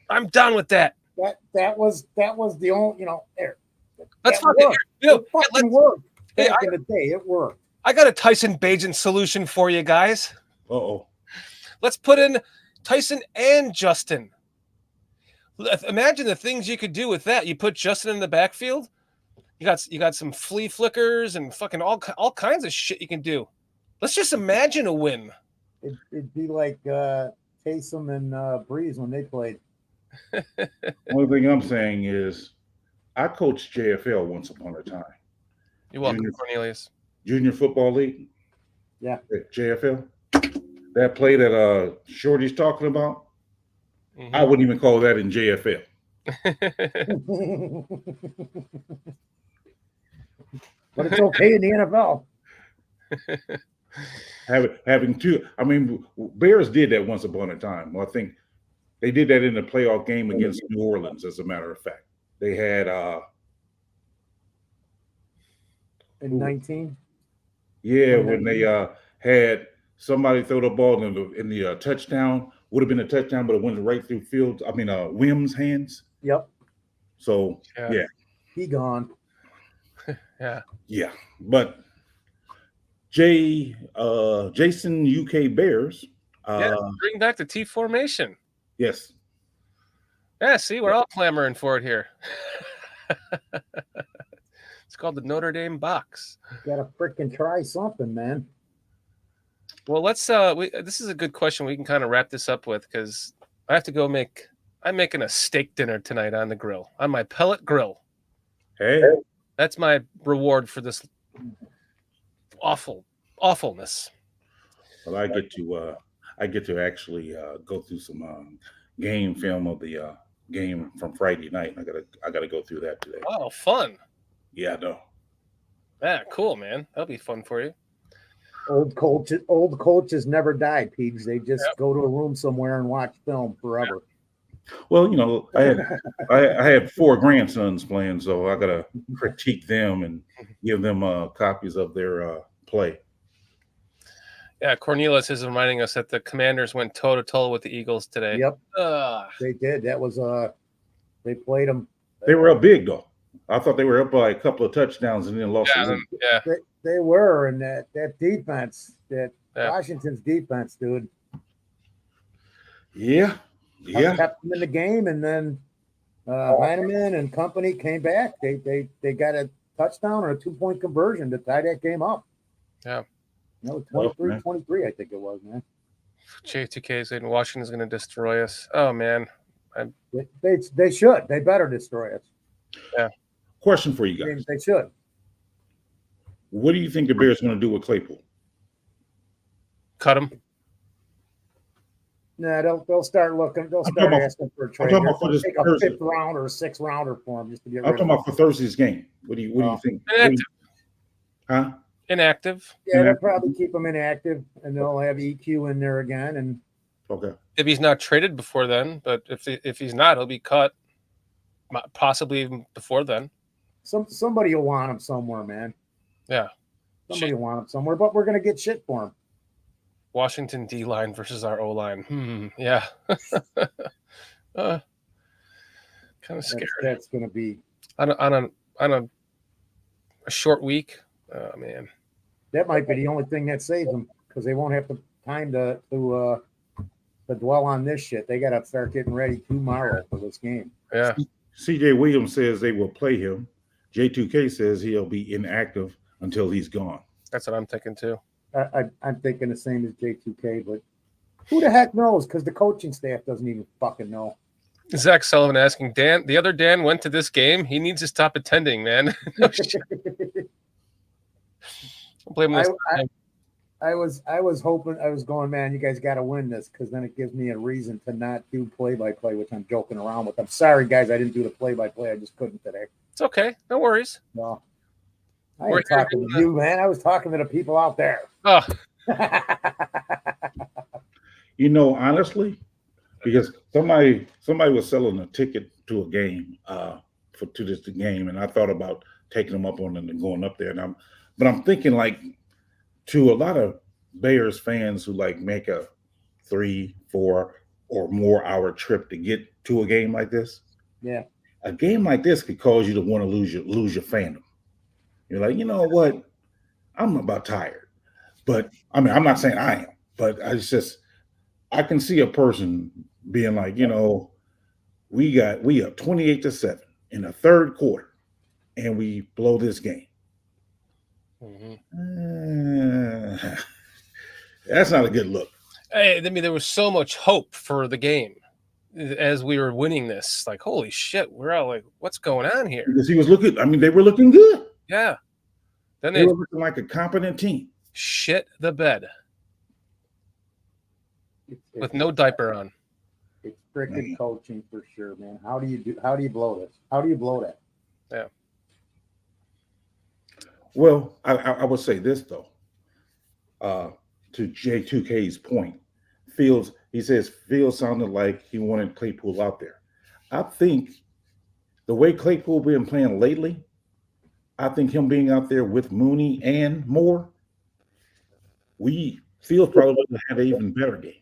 I'm done with that. That was the only there. Let's That fucking worked. you know, It fucking worked. Hey, Back in the day, it worked. I got a Tyson Bagent solution for you guys. Uh-oh. Let's put in Tyson and Justin. Imagine the things you could do with that. You put Justin in the backfield. You got some flea flickers and fucking all kinds of shit you can do. Let's just imagine a win. It'd be like Taysom and Breeze when they played. One thing I'm saying is, I coached JFL once upon a time. You're welcome, Cornelius. Junior Football League. Yeah. At JFL. That play that Shorty's talking about, I wouldn't even call that in JFL. But it's okay in the NFL. Having two, I mean, Bears did that once upon a time. Well, I think they did that in the playoff game against New Orleans, as a matter of fact. They had in 19. Yeah, when they had somebody throw the ball in the touchdown, would have been a touchdown, but it went right through Wim's hands. Yep. So yeah. He gone. Yeah. But Jason UK Bears. Bring back the T formation. Yes. Yeah, see, we're all clamoring for it here. It's called the Notre Dame box. Gotta freaking try something, man. Well, let's this is a good question we can kind of wrap this up with, because I have to go I'm making a steak dinner tonight on the grill, on my pellet grill. Hey. That's my reward for this awfulness. Well, I get to actually go through some game film of the game from Friday night. I gotta go through that today. Oh, fun. Yeah, I know. Yeah, cool, man. That'll be fun for you. Old coaches never die, Peach. They just go to a room somewhere and watch film forever. Well, you know, I had 4 grandsons playing, so I gotta critique them and give them copies of their play. Yeah, Cornelius is reminding us that the Commanders went toe-to-toe with the Eagles today. Yep. They did. That was they played them. They were up big though. I thought they were up by a couple of touchdowns and then lost. They were, and that defense, Washington's defense, dude. Yeah. Kept them in the game, and then Heineman and company came back. They got a touchdown or a 2-point conversion to tie that game up. Yeah. 23-23, I think it was, man. J2K saying Washington's going to destroy us. Oh, man. They should. They better destroy us. Yeah. Question for you guys. They should. What do you think the Bears are going to do with Claypool? Cut him. Nah, they'll start looking. They'll start asking for a trade. They'll take a 5th round or a 6th rounder for him just to get rid of him. I'm talking about for Thursday's game. What do you think? Inactive. Inactive. Yeah, they'll probably keep him inactive, and they'll have EQ in there again. And okay, if he's not traded before then, but if he's not, he'll be cut, possibly even before then. Somebody will want him somewhere, man. Yeah, somebody will want him somewhere, but we're gonna get shit for him. Washington D line versus our O line. Yeah. Kind of scary. That's gonna be on a short week. Oh man, that might be the only thing that saves them, because they won't have the time to dwell on this shit. They got to start getting ready tomorrow for this game. Yeah. CJ Williams says they will play him. J2K says he'll be inactive until he's gone. That's what I'm thinking too. I'm thinking the same as J2K, but who the heck knows? Because the coaching staff doesn't even fucking know. Zach Sullivan asking, Dan, the other Dan went to this game. He needs to stop attending, man. No shit. Blame this. I was hoping, I was going, man, you guys got to win this, because then it gives me a reason to not do play-by-play, which I'm joking around with. I'm sorry, guys, I didn't do the play-by-play. I just couldn't today. It's okay. No worries. No. I ain't talking to you, man. I was talking to the people out there. Oh. You know, honestly, because somebody was selling a ticket to a game, to this game, and I thought about taking them up on it and going up there, and But I'm thinking like to a lot of Bears fans who like make a 3, 4, or more hour trip to get to a game like this. Yeah. A game like this could cause you to want to lose your fandom. You're like, you know what? I'm about tired. But I mean, I'm not saying I am, but I can see a person being like, we up 28-7 in the third quarter, and we blow this game. That's not a good look. Hey, I mean, there was so much hope for the game as we were winning this. Like, holy shit, we're all like, what's going on here? Because he was looking. I mean, they were looking good. Yeah. Then they were looking like a competent team. Shit the bed with no diaper on. It's freaking coaching for sure, man. How do you blow this? How do you blow that? Yeah. Well, I would say this though. To J2K's point, he says Fields sounded like he wanted Claypool out there. I think the way Claypool been playing lately, I think him being out there with Mooney and Moore, Fields probably would have an even better game.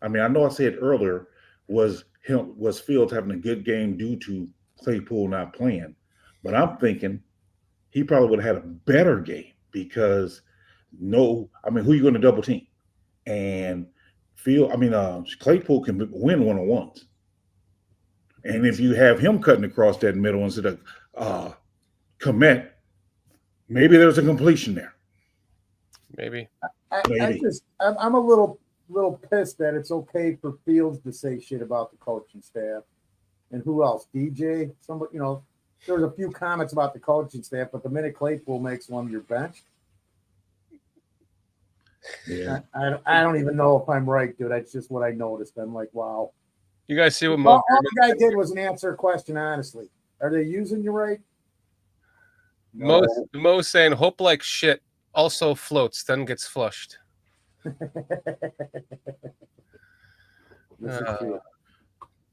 I mean, I know I said earlier was Fields having a good game due to Claypool not playing, but I'm thinking he probably would have had a better game because who are you going to double team? And Claypool can win one-on-ones. And if you have him cutting across that middle instead of Komet, maybe there's a completion there. Maybe. I'm a little pissed that it's okay for Fields to say shit about the coaching staff. And who else? DJ? Somebody, there was a few comments about the coaching staff, but the minute Claypool makes one, you're benched. Yeah. I don't even know if I'm right, dude. That's just what I noticed. I'm like, wow. You guys see what all the guy did was answer a question honestly. Are they using you right? No. Mo saying hope like shit also floats, then gets flushed.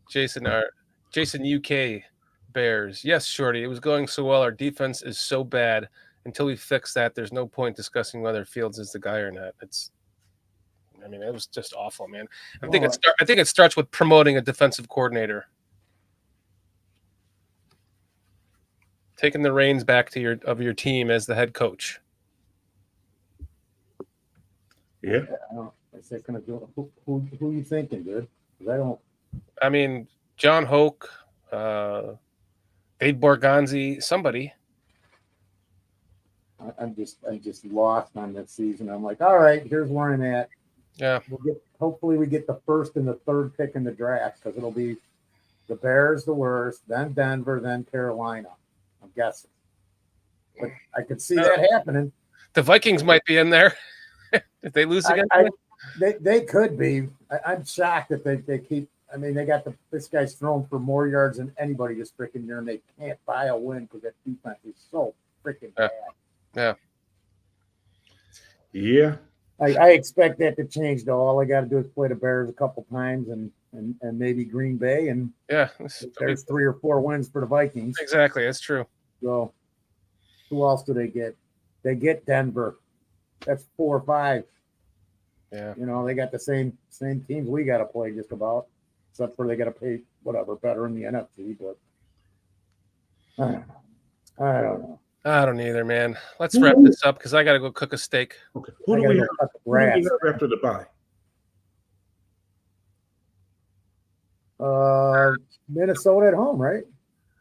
Jason UK Bears. Yes, Shorty. It was going so well. Our defense is so bad. Until we fix that, there's no point discussing whether Fields is the guy or not. It was just awful, man. I think it starts with promoting a defensive coordinator, taking the reins back of your team as the head coach. Yeah. Is that gonna do? Who are you thinking, dude? I don't. I mean, John Hoke, Dave Borgonzi, somebody. I'm just lost on this season. I'm like, all right, here's where I'm at. Yeah. Hopefully we get the first and the third pick in the draft because it'll be the Bears the worst, then Denver, then Carolina. I'm guessing. But I could see that happening. The Vikings might be in there if they lose again. They could be. I'm shocked that they keep. I mean, they got this guy's thrown for more yards than anybody this freaking year, and they can't buy a win because that defense is so freaking bad. Yeah. Yeah. I expect that to change though. All I got to do is play the Bears a couple times and maybe Green Bay, and there's 3 or 4 wins for the Vikings. Exactly, that's true. So who else do they get? They get Denver. That's 4 or 5. Yeah. They got the same teams we got to play just about, except for they got to pay whatever better in the NFC. But I don't know. I don't either, man. Let's wrap this up because I got to go cook a steak. Okay. Who do we have after the bye? Minnesota at home, right?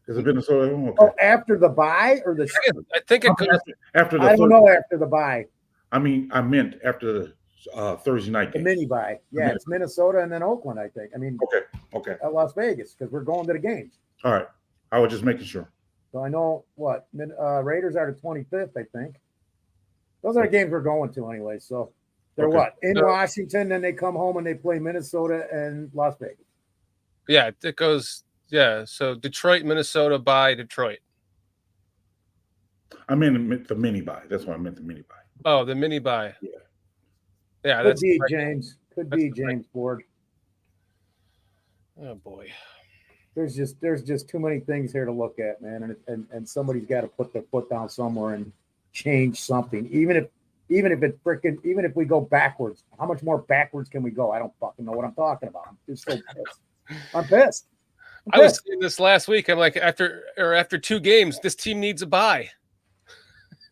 Is it Minnesota at home? Okay. Oh, after the bye or the? I think it goes after the. I don't know after the bye. I meant after the Thursday night game. The mini bye. Yeah, it's Minnesota and then Oakland. I think. Okay. At Las Vegas because we're going to the games. All right. I was just making sure. So I know what Raiders are the 25th. I think those are the games we're going to anyway. So they're in Washington, then they come home and they play Minnesota and Las Vegas. Yeah, it goes. Yeah, so Detroit, Minnesota, by Detroit. I meant the mini buy. That's why I meant the mini buy. Oh, the mini buy. Yeah. Could be James. Could be James Ford. Oh boy. There's just too many things here to look at, man, and somebody's got to put their foot down somewhere and change something. Even if we go backwards, how much more backwards can we go? I don't fucking know what I'm talking about. I'm just so pissed. I'm pissed. I was saying this last week. I'm like, after 2 games, this team needs a bye.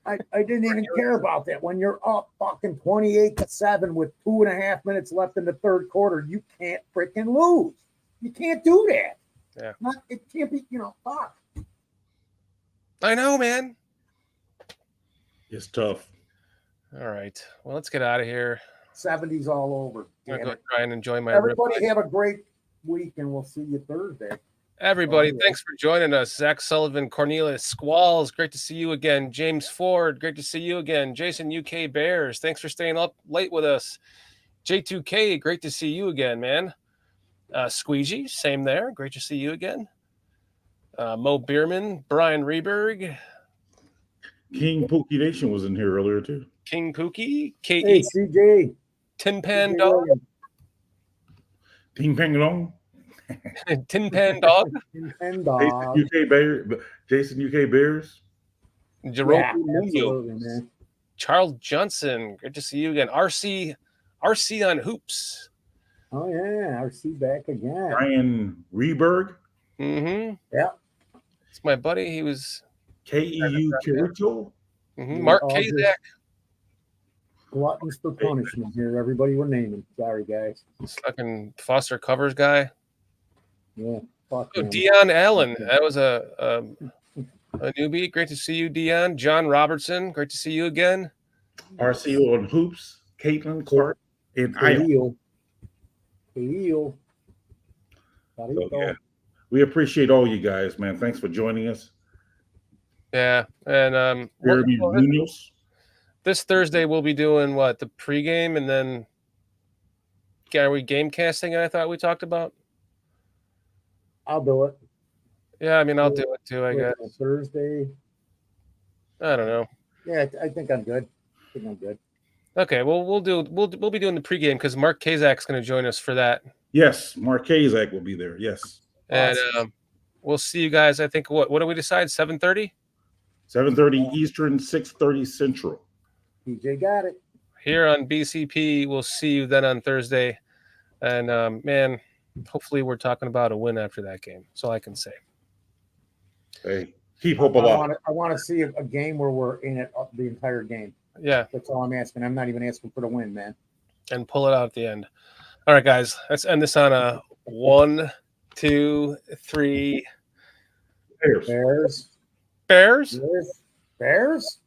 I didn't even care about that. When you're up fucking 28-7 with 2.5 minutes left in the third quarter, you can't freaking lose. You can't do that. Yeah. It can't be, fuck. I know, man. It's tough. All right. Well, let's get out of here. 70's all over. I'm going to go try and enjoy my Everybody rib. have a great week, and we'll see you Thursday. Everybody, thanks for joining us. Zach Sullivan, Cornelius Squalls, great to see you again. James Ford, great to see you again. Jason, UK Bears, thanks for staying up late with us. J2K, great to see you again, man. Squeegee, same there. Great to see you again. Mo Bierman, Brian Reberg. King Pookie Nation was in here earlier, too. King Pookie. K.E. Hey, CJ. Tin Pan Dog. Ting Pang Long. Tin Pan Dog. Tin Pan Dog. Jason UK Bears. Jerome absolutely, man. Charles Johnson, great to see you again. RC on Hoops. Oh yeah, RC back again. Brian Reberg. Mm-hmm. Yeah. It's my buddy. He was KEU Kirito. Mm-hmm. Mark Kazak. Gluttons for punishment here. Everybody we're naming. Sorry, guys. This fucking Foster Covers guy. Yeah. Fuck Oh, him. Dion Allen. That was a newbie. Great to see you, Dion. John Robertson. Great to see you again. RCO on Hoops. Caitlin Clark. And Khalil. So, yeah. We appreciate all you guys, man. Thanks for joining us. Yeah. And Jeremy Munoz. This Thursday we'll be doing what? The pregame, and then are we game casting? I thought we talked about. I'll do it. Yeah, I mean I'll do it too. I guess Thursday. I don't know. Yeah, I think I'm good. Okay, well we'll be doing the pregame because Mark Kazak's going to join us for that. Yes, Mark Kazak will be there. Yes, and we'll see you guys. I think what do we decide? 7:30. 7:30 Eastern, 6:30 Central. DJ got it. Here on BCP, we'll see you then on Thursday. And, man, hopefully we're talking about a win after that game. That's all I can say. Hey, keep hope alive. I want to see a game where we're in it the entire game. Yeah. That's all I'm asking. I'm not even asking for the win, man. And pull it out at the end. All right, guys. Let's end this on a 1, 2, 3. Bears. Bears? Bears? Bears?